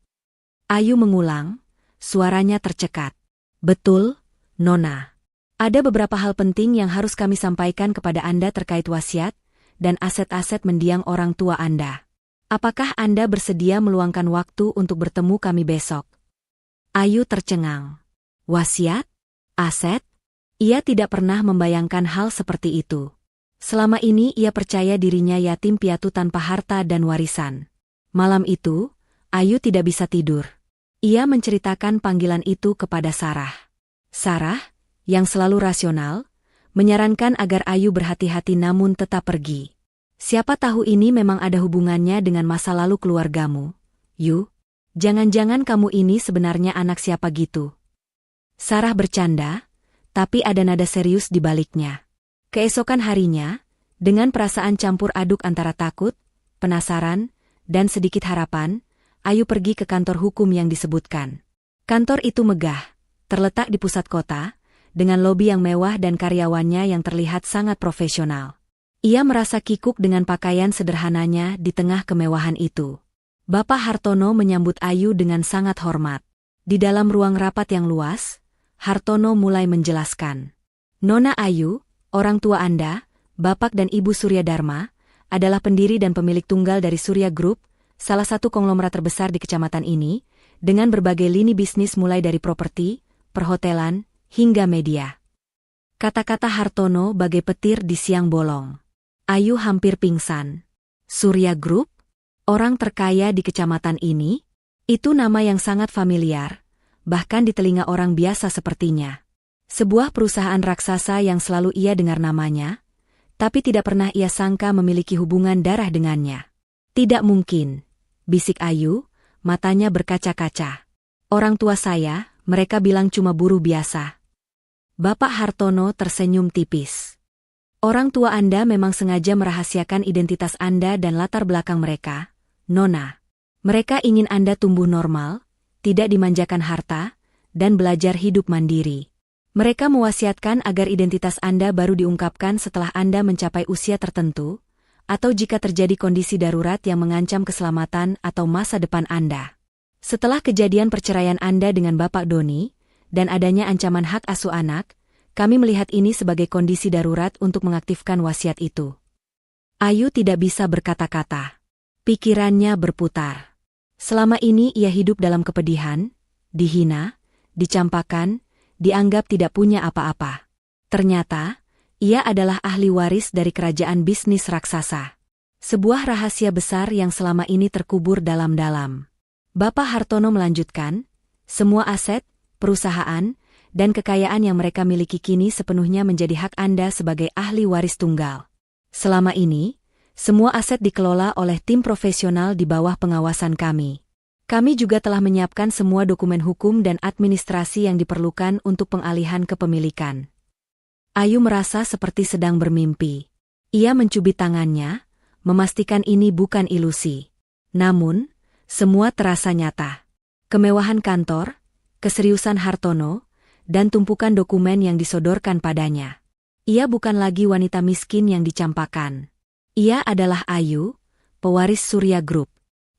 Ayu mengulang, suaranya tercekat. Betul, Nona. Ada beberapa hal penting yang harus kami sampaikan kepada Anda terkait wasiat dan aset-aset mendiang orang tua Anda. Apakah Anda bersedia meluangkan waktu untuk bertemu kami besok? Ayu tercengang. Wasiat? Aset? Ia tidak pernah membayangkan hal seperti itu. Selama ini ia percaya dirinya yatim piatu tanpa harta dan warisan. Malam itu, Ayu tidak bisa tidur. Ia menceritakan panggilan itu kepada Sarah. Sarah, yang selalu rasional, menyarankan agar Ayu berhati-hati namun tetap pergi. Siapa tahu ini memang ada hubungannya dengan masa lalu keluargamu. Yu, jangan-jangan kamu ini sebenarnya anak siapa gitu? Sarah bercanda, tapi ada nada serius di baliknya. Keesokan harinya, dengan perasaan campur aduk antara takut, penasaran, dan sedikit harapan, Ayu pergi ke kantor hukum yang disebutkan. Kantor itu megah, terletak di pusat kota, dengan lobi yang mewah dan karyawannya yang terlihat sangat profesional. Ia merasa kikuk dengan pakaian sederhananya di tengah kemewahan itu. Bapak Hartono menyambut Ayu dengan sangat hormat. Di dalam ruang rapat yang luas, Hartono mulai menjelaskan. Nona Ayu, orang tua Anda, Bapak dan Ibu Surya Dharma, adalah pendiri dan pemilik tunggal dari Surya Group, salah satu konglomerat terbesar di kecamatan ini, dengan berbagai lini bisnis mulai dari properti, perhotelan, hingga media. Kata-kata Hartono bagai petir di siang bolong. Ayu hampir pingsan. Surya Group? Orang terkaya di kecamatan ini? Itu nama yang sangat familiar, bahkan di telinga orang biasa sepertinya. Sebuah perusahaan raksasa yang selalu ia dengar namanya, tapi tidak pernah ia sangka memiliki hubungan darah dengannya. Tidak mungkin, bisik Ayu, matanya berkaca-kaca. Orang tua saya, mereka bilang cuma buruh biasa. Bapak Hartono tersenyum tipis. Orang tua Anda memang sengaja merahasiakan identitas Anda dan latar belakang mereka, Nona. Mereka ingin Anda tumbuh normal, tidak dimanjakan harta, dan belajar hidup mandiri. Mereka mewasiatkan agar identitas Anda baru diungkapkan setelah Anda mencapai usia tertentu, atau jika terjadi kondisi darurat yang mengancam keselamatan atau masa depan Anda. Setelah kejadian perceraian Anda dengan Bapak Doni, dan adanya ancaman hak asuh anak, kami melihat ini sebagai kondisi darurat untuk mengaktifkan wasiat itu. Ayu tidak bisa berkata-kata. Pikirannya berputar. Selama ini ia hidup dalam kepedihan, dihina, dicampakan, dianggap tidak punya apa-apa. Ternyata, ia adalah ahli waris dari kerajaan bisnis raksasa. Sebuah rahasia besar yang selama ini terkubur dalam-dalam. Bapak Hartono melanjutkan, semua aset, perusahaan, dan kekayaan yang mereka miliki kini sepenuhnya menjadi hak Anda sebagai ahli waris tunggal. Selama ini, semua aset dikelola oleh tim profesional di bawah pengawasan kami. Kami juga telah menyiapkan semua dokumen hukum dan administrasi yang diperlukan untuk pengalihan kepemilikan. Ayu merasa seperti sedang bermimpi. Ia mencubit tangannya, memastikan ini bukan ilusi. Namun, semua terasa nyata. Kemewahan kantor, keseriusan Hartono, dan tumpukan dokumen yang disodorkan padanya. Ia bukan lagi wanita miskin yang dicampakkan. Ia adalah Ayu, pewaris Surya Group.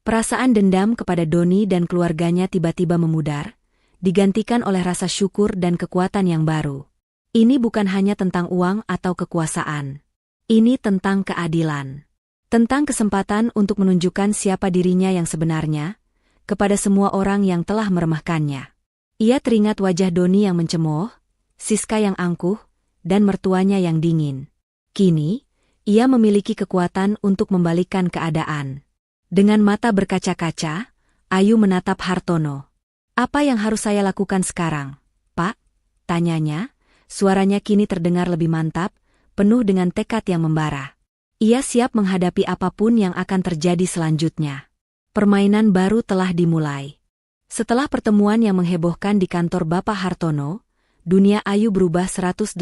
Perasaan dendam kepada Doni dan keluarganya tiba-tiba memudar, digantikan oleh rasa syukur dan kekuatan yang baru. Ini bukan hanya tentang uang atau kekuasaan. Ini tentang keadilan. Tentang kesempatan untuk menunjukkan siapa dirinya yang sebenarnya, kepada semua orang yang telah meremehkannya. Ia teringat wajah Doni yang mencemooh, Siska yang angkuh, dan mertuanya yang dingin. Kini, ia memiliki kekuatan untuk membalikkan keadaan. Dengan mata berkaca-kaca, Ayu menatap Hartono. Apa yang harus saya lakukan sekarang, Pak? Tanyanya, suaranya kini terdengar lebih mantap, penuh dengan tekad yang membara. Ia siap menghadapi apapun yang akan terjadi selanjutnya. Permainan baru telah dimulai. Setelah pertemuan yang menghebohkan di kantor Bapak Hartono, dunia Ayu berubah 180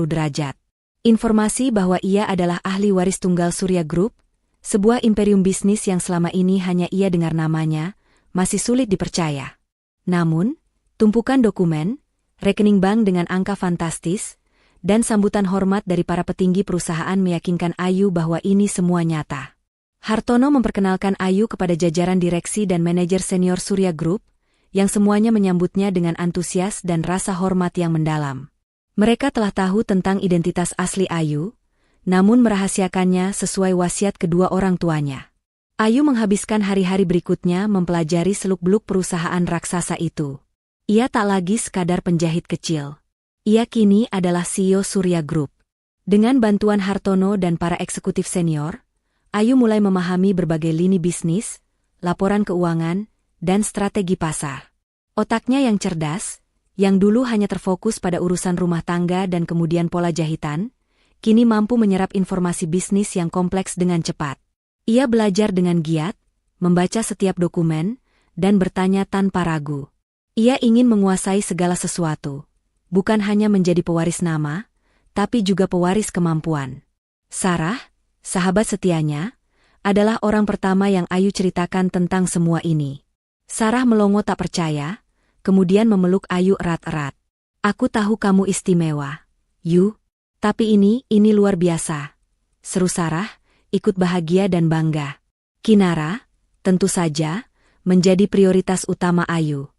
derajat. Informasi bahwa ia adalah ahli waris tunggal Surya Group, sebuah imperium bisnis yang selama ini hanya ia dengar namanya, masih sulit dipercaya. Namun, tumpukan dokumen, rekening bank dengan angka fantastis, dan sambutan hormat dari para petinggi perusahaan meyakinkan Ayu bahwa ini semua nyata. Hartono memperkenalkan Ayu kepada jajaran direksi dan manajer senior Surya Group, yang semuanya menyambutnya dengan antusias dan rasa hormat yang mendalam. Mereka telah tahu tentang identitas asli Ayu, namun merahasiakannya sesuai wasiat kedua orang tuanya. Ayu menghabiskan hari-hari berikutnya mempelajari seluk-beluk perusahaan raksasa itu. Ia tak lagi sekadar penjahit kecil. Ia kini adalah CEO Surya Group. Dengan bantuan Hartono dan para eksekutif senior, Ayu mulai memahami berbagai lini bisnis, laporan keuangan, dan strategi pasar. Otaknya yang cerdas, yang dulu hanya terfokus pada urusan rumah tangga dan kemudian pola jahitan, kini mampu menyerap informasi bisnis yang kompleks dengan cepat. Ia belajar dengan giat, membaca setiap dokumen, dan bertanya tanpa ragu. Ia ingin menguasai segala sesuatu, bukan hanya menjadi pewaris nama, tapi juga pewaris kemampuan. Sarah, sahabat setianya, adalah orang pertama yang Ayu ceritakan tentang semua ini. Sarah melongo tak percaya, kemudian memeluk Ayu erat-erat. "Aku tahu kamu istimewa, Yu. Tapi ini luar biasa," seru Sarah, ikut bahagia dan bangga. Kinara, tentu saja, menjadi prioritas utama Ayu.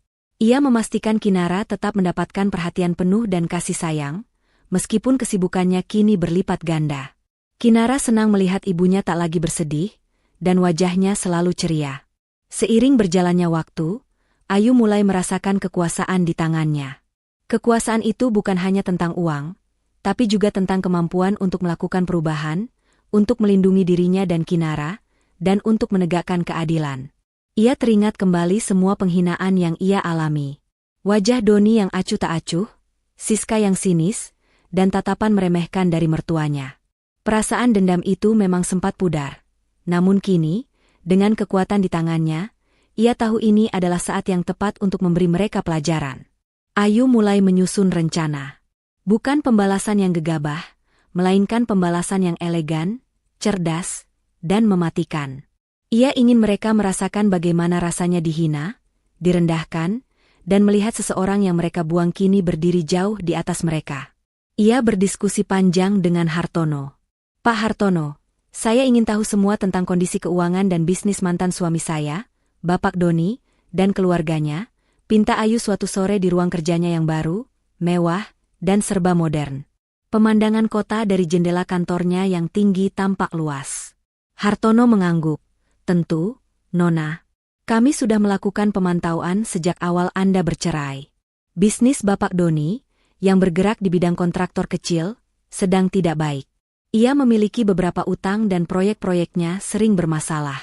Ia memastikan Kinara tetap mendapatkan perhatian penuh dan kasih sayang, meskipun kesibukannya kini berlipat ganda. Kinara senang melihat ibunya tak lagi bersedih, dan wajahnya selalu ceria. Seiring berjalannya waktu, Ayu mulai merasakan kekuasaan di tangannya. Kekuasaan itu bukan hanya tentang uang, tapi juga tentang kemampuan untuk melakukan perubahan, untuk melindungi dirinya dan Kinara, dan untuk menegakkan keadilan. Ia teringat kembali semua penghinaan yang ia alami. Wajah Doni yang acuh tak acuh, Siska yang sinis, dan tatapan meremehkan dari mertuanya. Perasaan dendam itu memang sempat pudar. Namun kini, dengan kekuatan di tangannya, ia tahu ini adalah saat yang tepat untuk memberi mereka pelajaran. Ayu mulai menyusun rencana. Bukan pembalasan yang gegabah, melainkan pembalasan yang elegan, cerdas, dan mematikan. Ia ingin mereka merasakan bagaimana rasanya dihina, direndahkan, dan melihat seseorang yang mereka buang kini berdiri jauh di atas mereka. Ia berdiskusi panjang dengan Hartono. "Pak Hartono, saya ingin tahu semua tentang kondisi keuangan dan bisnis mantan suami saya, Bapak Doni, dan keluarganya," pinta Ayu suatu sore di ruang kerjanya yang baru, mewah, dan serba modern. Pemandangan kota dari jendela kantornya yang tinggi tampak luas. Hartono mengangguk. "Tentu, Nona. Kami sudah melakukan pemantauan sejak awal Anda bercerai. Bisnis Bapak Doni, yang bergerak di bidang kontraktor kecil, sedang tidak baik. Ia memiliki beberapa utang dan proyek-proyeknya sering bermasalah.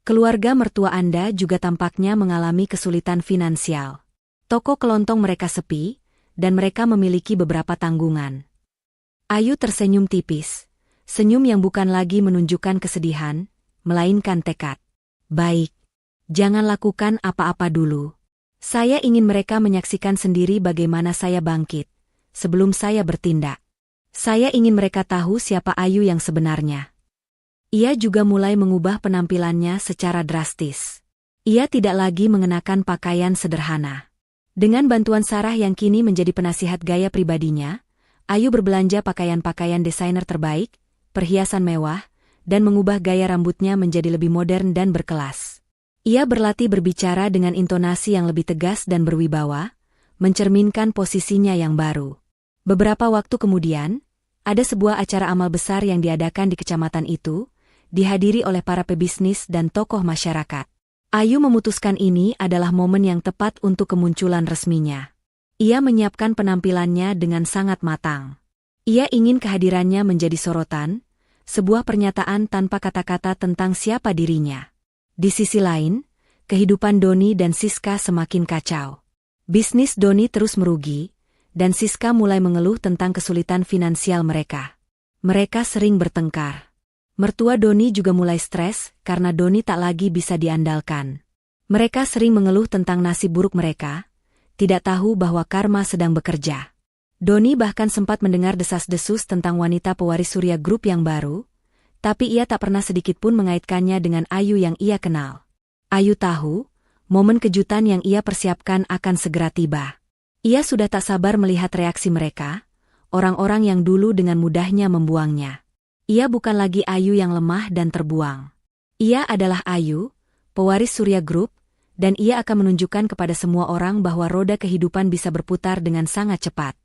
Keluarga mertua Anda juga tampaknya mengalami kesulitan finansial. Toko kelontong mereka sepi, dan mereka memiliki beberapa tanggungan." Ayu tersenyum tipis. Senyum yang bukan lagi menunjukkan kesedihan, melainkan tekad. "Baik. Jangan lakukan apa-apa dulu. Saya ingin mereka menyaksikan sendiri bagaimana saya bangkit, sebelum saya bertindak. Saya ingin mereka tahu siapa Ayu yang sebenarnya." Ia juga mulai mengubah penampilannya secara drastis. Ia tidak lagi mengenakan pakaian sederhana. Dengan bantuan Sarah yang kini menjadi penasihat gaya pribadinya, Ayu berbelanja pakaian-pakaian desainer terbaik, perhiasan mewah, dan mengubah gaya rambutnya menjadi lebih modern dan berkelas. Ia berlatih berbicara dengan intonasi yang lebih tegas dan berwibawa, mencerminkan posisinya yang baru. Beberapa waktu kemudian, ada sebuah acara amal besar yang diadakan di kecamatan itu, dihadiri oleh para pebisnis dan tokoh masyarakat. Ayu memutuskan ini adalah momen yang tepat untuk kemunculan resminya. Ia menyiapkan penampilannya dengan sangat matang. Ia ingin kehadirannya menjadi sorotan, sebuah pernyataan tanpa kata-kata tentang siapa dirinya. Di sisi lain, kehidupan Doni dan Siska semakin kacau. Bisnis Doni terus merugi, dan Siska mulai mengeluh tentang kesulitan finansial mereka. Mereka sering bertengkar. Mertua Doni juga mulai stres karena Doni tak lagi bisa diandalkan. Mereka sering mengeluh tentang nasib buruk mereka, tidak tahu bahwa karma sedang bekerja. Doni bahkan sempat mendengar desas-desus tentang wanita pewaris Surya Group yang baru, tapi ia tak pernah sedikit pun mengaitkannya dengan Ayu yang ia kenal. Ayu tahu, momen kejutan yang ia persiapkan akan segera tiba. Ia sudah tak sabar melihat reaksi mereka, orang-orang yang dulu dengan mudahnya membuangnya. Ia bukan lagi Ayu yang lemah dan terbuang. Ia adalah Ayu, pewaris Surya Group, dan ia akan menunjukkan kepada semua orang bahwa roda kehidupan bisa berputar dengan sangat cepat.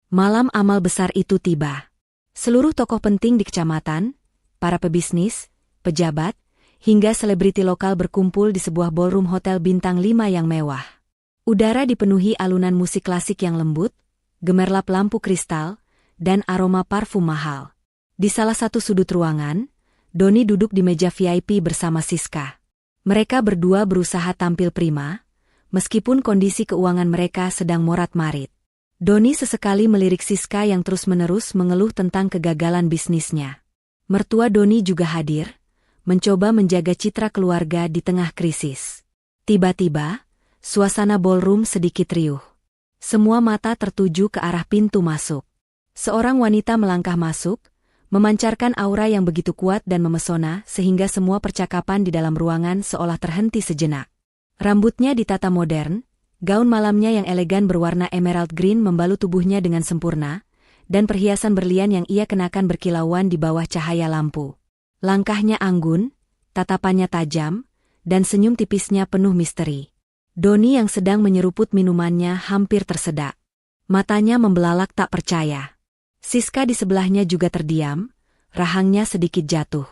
Malam amal besar itu tiba. Seluruh tokoh penting di kecamatan, para pebisnis, pejabat, hingga selebriti lokal berkumpul di sebuah ballroom hotel bintang 5 yang mewah. Udara dipenuhi alunan musik klasik yang lembut, gemerlap lampu kristal, dan aroma parfum mahal. Di salah satu sudut ruangan, Doni duduk di meja VIP bersama Siska. Mereka berdua berusaha tampil prima, meskipun kondisi keuangan mereka sedang morat-marit. Doni sesekali melirik Siska yang terus-menerus mengeluh tentang kegagalan bisnisnya. Mertua Doni juga hadir, mencoba menjaga citra keluarga di tengah krisis. Tiba-tiba, suasana ballroom sedikit riuh. Semua mata tertuju ke arah pintu masuk. Seorang wanita melangkah masuk, memancarkan aura yang begitu kuat dan memesona sehingga semua percakapan di dalam ruangan seolah terhenti sejenak. Rambutnya ditata modern, gaun malamnya yang elegan berwarna emerald green membalut tubuhnya dengan sempurna, dan perhiasan berlian yang ia kenakan berkilauan di bawah cahaya lampu. Langkahnya anggun, tatapannya tajam, dan senyum tipisnya penuh misteri. Doni yang sedang menyeruput minumannya hampir tersedak. Matanya membelalak tak percaya. Siska di sebelahnya juga terdiam, rahangnya sedikit jatuh.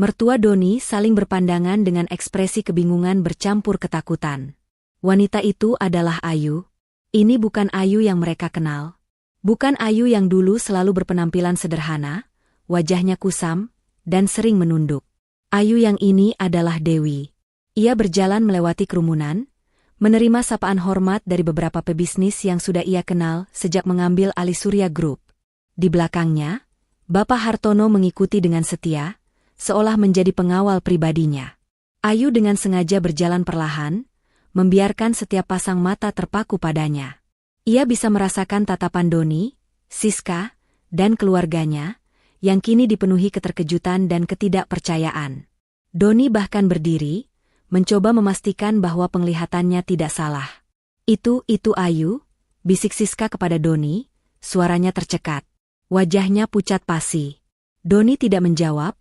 Mertua Doni saling berpandangan dengan ekspresi kebingungan bercampur ketakutan. Wanita itu adalah Ayu. Ini bukan Ayu yang mereka kenal. Bukan Ayu yang dulu selalu berpenampilan sederhana, wajahnya kusam, dan sering menunduk. Ayu yang ini adalah Dewi. Ia berjalan melewati kerumunan, menerima sapaan hormat dari beberapa pebisnis yang sudah ia kenal sejak mengambil alih Surya Group. Di belakangnya, Bapak Hartono mengikuti dengan setia, seolah menjadi pengawal pribadinya. Ayu dengan sengaja berjalan perlahan, membiarkan setiap pasang mata terpaku padanya. Ia bisa merasakan tatapan Doni, Siska, dan keluarganya, yang kini dipenuhi keterkejutan dan ketidakpercayaan. Doni bahkan berdiri, mencoba memastikan bahwa penglihatannya tidak salah. Itu Ayu, bisik Siska kepada Doni, suaranya tercekat. Wajahnya pucat pasi. Doni tidak menjawab,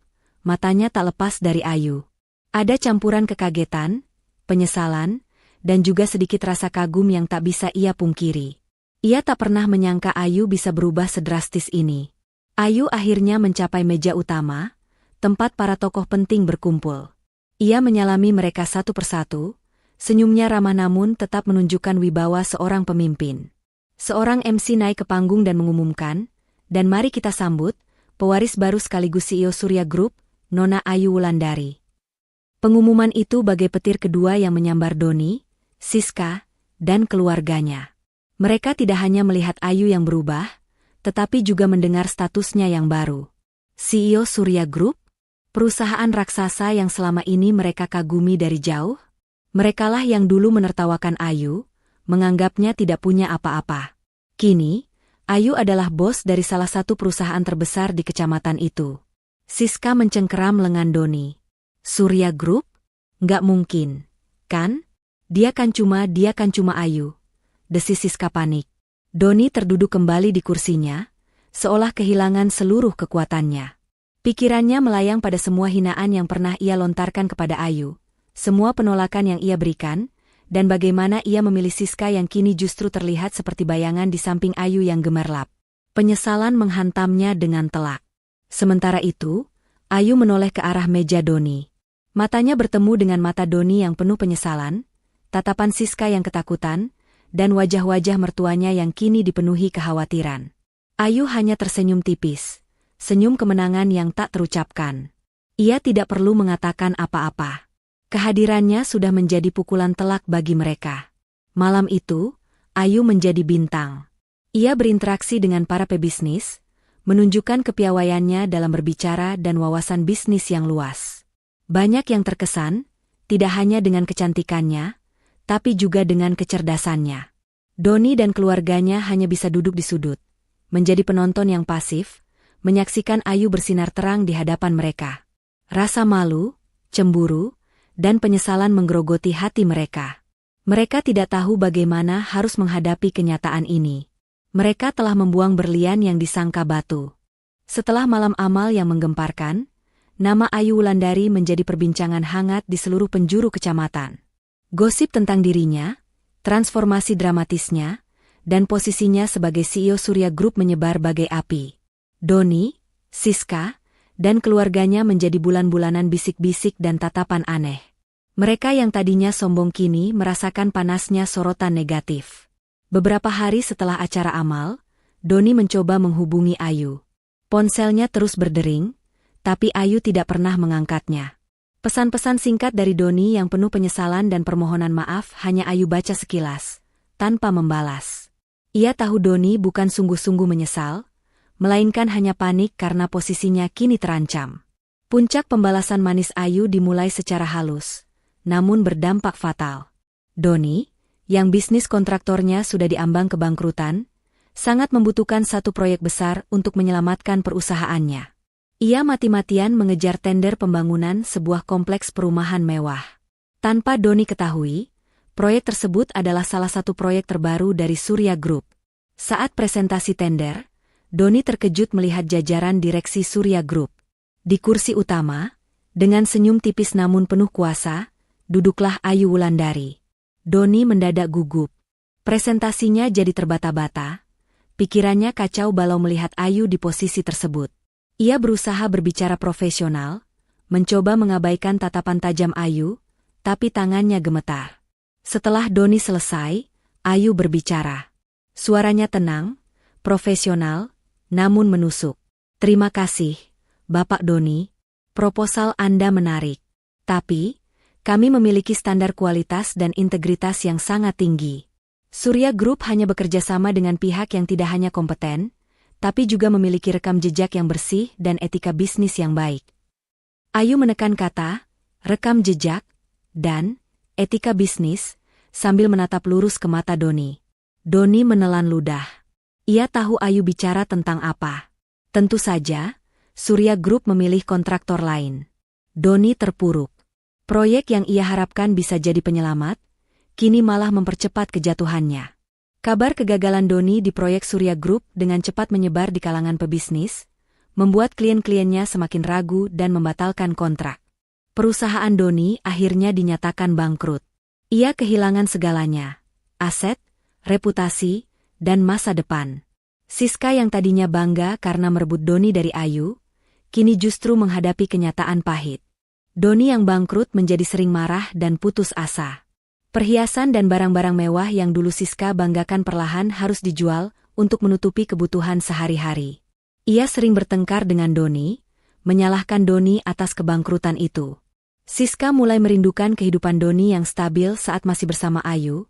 matanya tak lepas dari Ayu. Ada campuran kekagetan, penyesalan, dan juga sedikit rasa kagum yang tak bisa ia pungkiri. Ia tak pernah menyangka Ayu bisa berubah sedrastis ini. Ayu akhirnya mencapai meja utama, tempat para tokoh penting berkumpul. Ia menyalami mereka satu persatu, senyumnya ramah namun tetap menunjukkan wibawa seorang pemimpin. Seorang MC naik ke panggung dan mengumumkan, dan mari kita sambut, pewaris baru sekaligus CEO Surya Group, Nona Ayu Wulandari. Pengumuman itu bagai petir kedua yang menyambar Doni, Siska, dan keluarganya. Mereka tidak hanya melihat Ayu yang berubah, tetapi juga mendengar statusnya yang baru. CEO Surya Group? Perusahaan raksasa yang selama ini mereka kagumi dari jauh? Merekalah yang dulu menertawakan Ayu, menganggapnya tidak punya apa-apa. Kini, Ayu adalah bos dari salah satu perusahaan terbesar di kecamatan itu. Siska mencengkeram lengan Doni. Surya Group? Nggak mungkin, kan? Dia kan cuma Ayu. Desis Siska panik. Doni terduduk kembali di kursinya, seolah kehilangan seluruh kekuatannya. Pikirannya melayang pada semua hinaan yang pernah ia lontarkan kepada Ayu, semua penolakan yang ia berikan, dan bagaimana ia memilih Siska yang kini justru terlihat seperti bayangan di samping Ayu yang gemerlap. Penyesalan menghantamnya dengan telak. Sementara itu, Ayu menoleh ke arah meja Doni. Matanya bertemu dengan mata Doni yang penuh penyesalan, tatapan Siska yang ketakutan, dan wajah-wajah mertuanya yang kini dipenuhi kekhawatiran. Ayu hanya tersenyum tipis. Senyum kemenangan yang tak terucapkan. Ia tidak perlu mengatakan apa-apa. Kehadirannya sudah menjadi pukulan telak bagi mereka. Malam itu, Ayu menjadi bintang. Ia berinteraksi dengan para pebisnis, menunjukkan kepiawaiannya dalam berbicara dan wawasan bisnis yang luas. Banyak yang terkesan, tidak hanya dengan kecantikannya, tapi juga dengan kecerdasannya. Doni dan keluarganya hanya bisa duduk di sudut, menjadi penonton yang pasif, menyaksikan Ayu bersinar terang di hadapan mereka. Rasa malu, cemburu, dan penyesalan menggerogoti hati mereka. Mereka tidak tahu bagaimana harus menghadapi kenyataan ini. Mereka telah membuang berlian yang disangka batu. Setelah malam amal yang menggemparkan, nama Ayu Wulandari menjadi perbincangan hangat di seluruh penjuru kecamatan. Gosip tentang dirinya, transformasi dramatisnya, dan posisinya sebagai CEO Surya Group menyebar bagai api. Doni, Siska, dan keluarganya menjadi bulan-bulanan bisik-bisik dan tatapan aneh. Mereka yang tadinya sombong kini merasakan panasnya sorotan negatif. Beberapa hari setelah acara amal, Doni mencoba menghubungi Ayu. Ponselnya terus berdering, tapi Ayu tidak pernah mengangkatnya. Pesan-pesan singkat dari Doni yang penuh penyesalan dan permohonan maaf hanya Ayu baca sekilas, tanpa membalas. Ia tahu Doni bukan sungguh-sungguh menyesal, melainkan hanya panik karena posisinya kini terancam. Puncak pembalasan manis Ayu dimulai secara halus, namun berdampak fatal. Doni, yang bisnis kontraktornya sudah diambang kebangkrutan, sangat membutuhkan satu proyek besar untuk menyelamatkan perusahaannya. Ia mati-matian mengejar tender pembangunan sebuah kompleks perumahan mewah. Tanpa Doni ketahui, proyek tersebut adalah salah satu proyek terbaru dari Surya Group. Saat presentasi tender, Doni terkejut melihat jajaran direksi Surya Group. Di kursi utama, dengan senyum tipis namun penuh kuasa, duduklah Ayu Wulandari. Doni mendadak gugup. Presentasinya jadi terbata-bata. Pikirannya kacau balau melihat Ayu di posisi tersebut. Ia berusaha berbicara profesional, mencoba mengabaikan tatapan tajam Ayu, tapi tangannya gemetar. Setelah Doni selesai, Ayu berbicara. Suaranya tenang, profesional, namun menusuk. Terima kasih, Bapak Doni. Proposal Anda menarik. Tapi, kami memiliki standar kualitas dan integritas yang sangat tinggi. Surya Group hanya bekerja sama dengan pihak yang tidak hanya kompeten, tapi juga memiliki rekam jejak yang bersih dan etika bisnis yang baik. Ayu menekan kata, rekam jejak, dan etika bisnis, sambil menatap lurus ke mata Doni. Doni menelan ludah. Ia tahu Ayu bicara tentang apa. Tentu saja, Surya Group memilih kontraktor lain. Doni terpuruk. Proyek yang ia harapkan bisa jadi penyelamat, kini malah mempercepat kejatuhannya. Kabar kegagalan Doni di proyek Surya Group dengan cepat menyebar di kalangan pebisnis, membuat klien-kliennya semakin ragu dan membatalkan kontrak. Perusahaan Doni akhirnya dinyatakan bangkrut. Ia kehilangan segalanya, aset, reputasi, dan masa depan. Siska yang tadinya bangga karena merebut Doni dari Ayu, kini justru menghadapi kenyataan pahit. Doni yang bangkrut menjadi sering marah dan putus asa. Perhiasan dan barang-barang mewah yang dulu Siska banggakan perlahan harus dijual untuk menutupi kebutuhan sehari-hari. Ia sering bertengkar dengan Doni, menyalahkan Doni atas kebangkrutan itu. Siska mulai merindukan kehidupan Doni yang stabil saat masih bersama Ayu,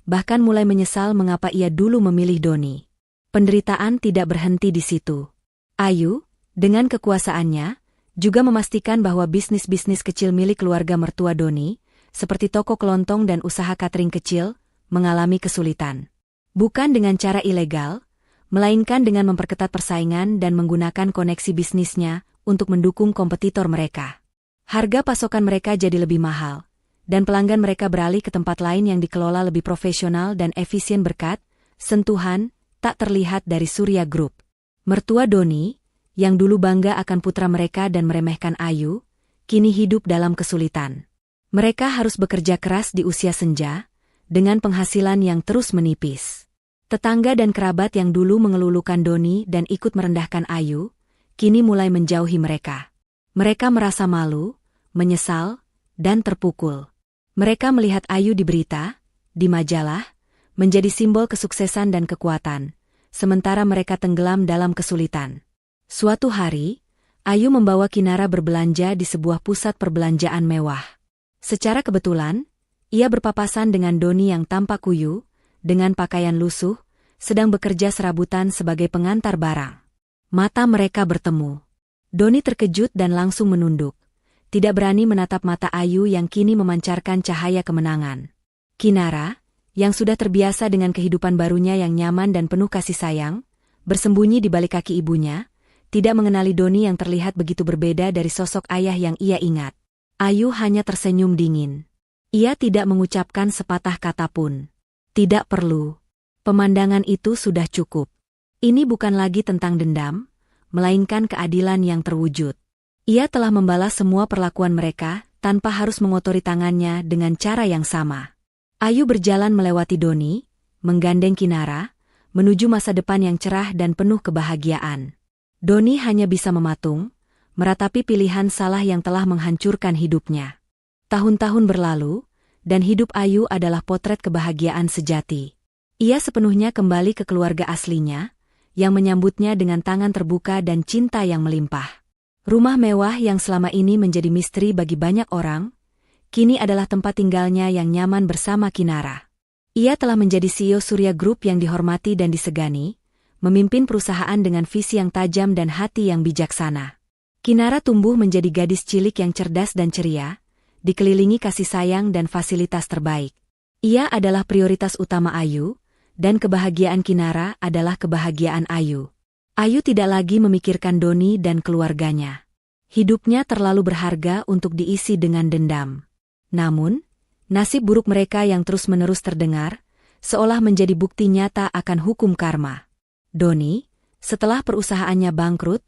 bahkan mulai menyesal mengapa ia dulu memilih Doni. Penderitaan tidak berhenti di situ. Ayu, dengan kekuasaannya, juga memastikan bahwa bisnis-bisnis kecil milik keluarga mertua Doni, seperti toko kelontong dan usaha catering kecil, mengalami kesulitan. Bukan dengan cara ilegal, melainkan dengan memperketat persaingan dan menggunakan koneksi bisnisnya untuk mendukung kompetitor mereka. Harga pasokan mereka jadi lebih mahal, dan pelanggan mereka beralih ke tempat lain yang dikelola lebih profesional dan efisien berkat sentuhan tak terlihat dari Surya Group. Mertua Doni, yang dulu bangga akan putra mereka dan meremehkan Ayu, kini hidup dalam kesulitan. Mereka harus bekerja keras di usia senja, dengan penghasilan yang terus menipis. Tetangga dan kerabat yang dulu mengelulukan Doni dan ikut merendahkan Ayu, kini mulai menjauhi mereka. Mereka merasa malu, menyesal, dan terpukul. Mereka melihat Ayu di berita, di majalah, menjadi simbol kesuksesan dan kekuatan, sementara mereka tenggelam dalam kesulitan. Suatu hari, Ayu membawa Kinara berbelanja di sebuah pusat perbelanjaan mewah. Secara kebetulan, ia berpapasan dengan Doni yang tampak kuyu, dengan pakaian lusuh, sedang bekerja serabutan sebagai pengantar barang. Mata mereka bertemu. Doni terkejut dan langsung menunduk. Tidak berani menatap mata Ayu yang kini memancarkan cahaya kemenangan. Kinara, yang sudah terbiasa dengan kehidupan barunya yang nyaman dan penuh kasih sayang, bersembunyi di balik kaki ibunya, tidak mengenali Doni yang terlihat begitu berbeda dari sosok ayah yang ia ingat. Ayu hanya tersenyum dingin. Ia tidak mengucapkan sepatah kata pun. Tidak perlu. Pemandangan itu sudah cukup. Ini bukan lagi tentang dendam, melainkan keadilan yang terwujud. Ia telah membalas semua perlakuan mereka tanpa harus mengotori tangannya dengan cara yang sama. Ayu berjalan melewati Doni, menggandeng Kinara, menuju masa depan yang cerah dan penuh kebahagiaan. Doni hanya bisa mematung, meratapi pilihan salah yang telah menghancurkan hidupnya. Tahun-tahun berlalu, dan hidup Ayu adalah potret kebahagiaan sejati. Ia sepenuhnya kembali ke keluarga aslinya, yang menyambutnya dengan tangan terbuka dan cinta yang melimpah. Rumah mewah yang selama ini menjadi misteri bagi banyak orang, kini adalah tempat tinggalnya yang nyaman bersama Kinara. Ia telah menjadi CEO Surya Group yang dihormati dan disegani, memimpin perusahaan dengan visi yang tajam dan hati yang bijaksana. Kinara tumbuh menjadi gadis cilik yang cerdas dan ceria, dikelilingi kasih sayang dan fasilitas terbaik. Ia adalah prioritas utama Ayu, dan kebahagiaan Kinara adalah kebahagiaan Ayu. Ayu tidak lagi memikirkan Doni dan keluarganya. Hidupnya terlalu berharga untuk diisi dengan dendam. Namun, nasib buruk mereka yang terus-menerus terdengar, seolah menjadi bukti nyata akan hukum karma. Doni, setelah perusahaannya bangkrut,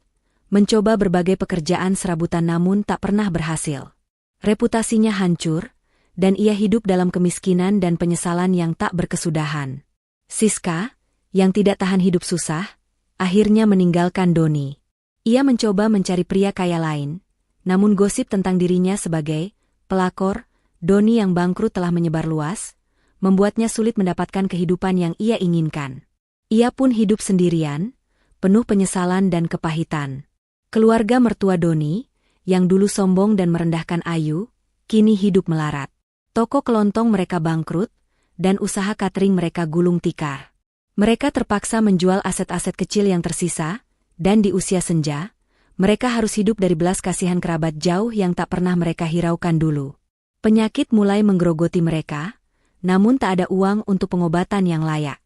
mencoba berbagai pekerjaan serabutan namun tak pernah berhasil. Reputasinya hancur, dan ia hidup dalam kemiskinan dan penyesalan yang tak berkesudahan. Siska, yang tidak tahan hidup susah, akhirnya meninggalkan Doni. Ia mencoba mencari pria kaya lain, namun gosip tentang dirinya sebagai pelakor Doni yang bangkrut telah menyebar luas, membuatnya sulit mendapatkan kehidupan yang ia inginkan. Ia pun hidup sendirian, penuh penyesalan dan kepahitan. Keluarga mertua Doni, yang dulu sombong dan merendahkan Ayu, kini hidup melarat. Toko kelontong mereka bangkrut, dan usaha catering mereka gulung tikar. Mereka terpaksa menjual aset-aset kecil yang tersisa, dan di usia senja, mereka harus hidup dari belas kasihan kerabat jauh yang tak pernah mereka hiraukan dulu. Penyakit mulai menggerogoti mereka, namun tak ada uang untuk pengobatan yang layak.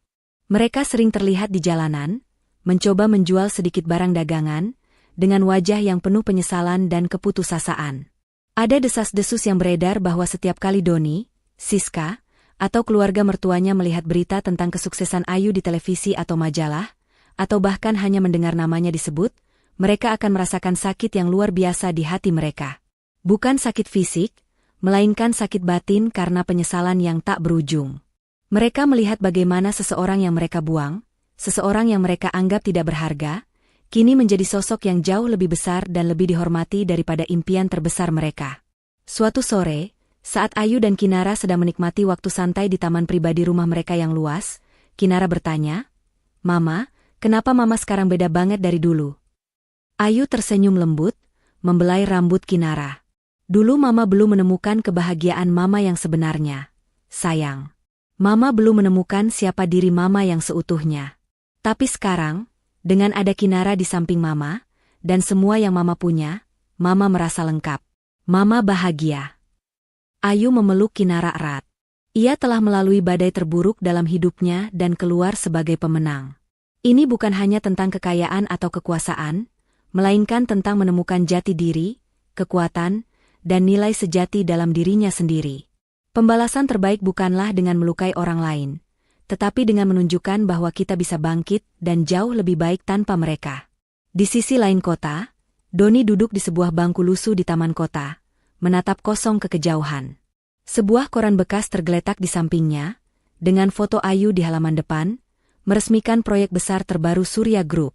Mereka sering terlihat di jalanan, mencoba menjual sedikit barang dagangan, dengan wajah yang penuh penyesalan dan keputusasaan. Ada desas-desus yang beredar bahwa setiap kali Doni, Siska, atau keluarga mertuanya melihat berita tentang kesuksesan Ayu di televisi atau majalah, atau bahkan hanya mendengar namanya disebut, mereka akan merasakan sakit yang luar biasa di hati mereka. Bukan sakit fisik, melainkan sakit batin karena penyesalan yang tak berujung. Mereka melihat bagaimana seseorang yang mereka buang, seseorang yang mereka anggap tidak berharga, kini menjadi sosok yang jauh lebih besar dan lebih dihormati daripada impian terbesar mereka. Suatu sore, saat Ayu dan Kinara sedang menikmati waktu santai di taman pribadi rumah mereka yang luas, Kinara bertanya, "Mama, kenapa Mama sekarang beda banget dari dulu?" Ayu tersenyum lembut, membelai rambut Kinara. "Dulu Mama belum menemukan kebahagiaan Mama yang sebenarnya, sayang. Mama belum menemukan siapa diri Mama yang seutuhnya. Tapi sekarang, dengan ada Kinara di samping Mama, dan semua yang Mama punya, Mama merasa lengkap. Mama bahagia." Ayu memeluk Kinara erat. Ia telah melalui badai terburuk dalam hidupnya dan keluar sebagai pemenang. Ini bukan hanya tentang kekayaan atau kekuasaan, melainkan tentang menemukan jati diri, kekuatan, dan nilai sejati dalam dirinya sendiri. Pembalasan terbaik bukanlah dengan melukai orang lain, tetapi dengan menunjukkan bahwa kita bisa bangkit dan jauh lebih baik tanpa mereka. Di sisi lain kota, Doni duduk di sebuah bangku lusuh di taman kota, menatap kosong ke kejauhan. Sebuah koran bekas tergeletak di sampingnya, dengan foto Ayu di halaman depan, meresmikan proyek besar terbaru Surya Group.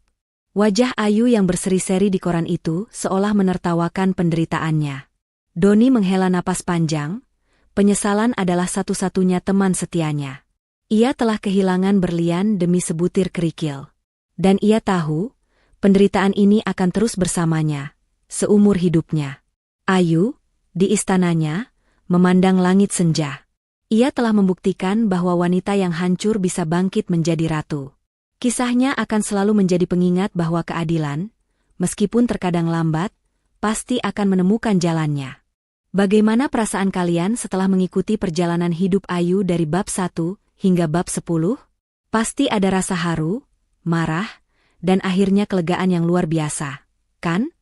Wajah Ayu yang berseri-seri di koran itu seolah menertawakan penderitaannya. Doni menghela napas panjang, penyesalan adalah satu-satunya teman setianya. Ia telah kehilangan berlian demi sebutir kerikil. Dan ia tahu, penderitaan ini akan terus bersamanya, seumur hidupnya. Ayu, di istananya, memandang langit senja. Ia telah membuktikan bahwa wanita yang hancur bisa bangkit menjadi ratu. Kisahnya akan selalu menjadi pengingat bahwa keadilan, meskipun terkadang lambat, pasti akan menemukan jalannya. Bagaimana perasaan kalian setelah mengikuti perjalanan hidup Ayu dari bab 1 hingga bab 10? Pasti ada rasa haru, marah, dan akhirnya kelegaan yang luar biasa, kan?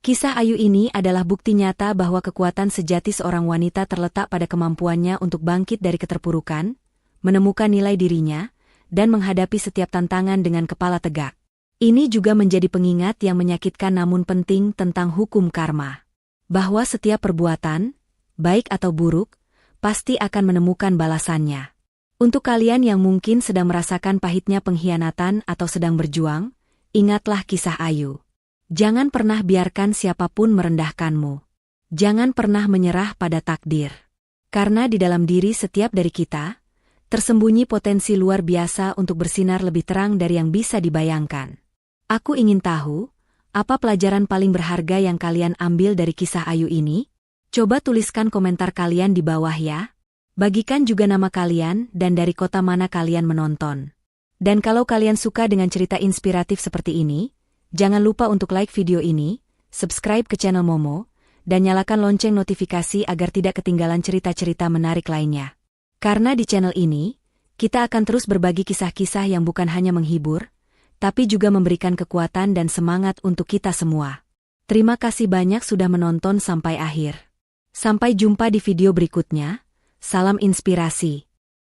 Kisah Ayu ini adalah bukti nyata bahwa kekuatan sejati seorang wanita terletak pada kemampuannya untuk bangkit dari keterpurukan, menemukan nilai dirinya, dan menghadapi setiap tantangan dengan kepala tegak. Ini juga menjadi pengingat yang menyakitkan namun penting tentang hukum karma. Bahwa setiap perbuatan, baik atau buruk, pasti akan menemukan balasannya. Untuk kalian yang mungkin sedang merasakan pahitnya pengkhianatan atau sedang berjuang, ingatlah kisah Ayu. Jangan pernah biarkan siapapun merendahkanmu. Jangan pernah menyerah pada takdir. Karena di dalam diri setiap dari kita, tersembunyi potensi luar biasa untuk bersinar lebih terang dari yang bisa dibayangkan. Aku ingin tahu, apa pelajaran paling berharga yang kalian ambil dari kisah Ayu ini? Coba tuliskan komentar kalian di bawah ya. Bagikan juga nama kalian dan dari kota mana kalian menonton. Dan kalau kalian suka dengan cerita inspiratif seperti ini, jangan lupa untuk like video ini, subscribe ke channel Momo, dan nyalakan lonceng notifikasi agar tidak ketinggalan cerita-cerita menarik lainnya. Karena di channel ini, kita akan terus berbagi kisah-kisah yang bukan hanya menghibur, tapi juga memberikan kekuatan dan semangat untuk kita semua. Terima kasih banyak sudah menonton sampai akhir. Sampai jumpa di video berikutnya. Salam inspirasi.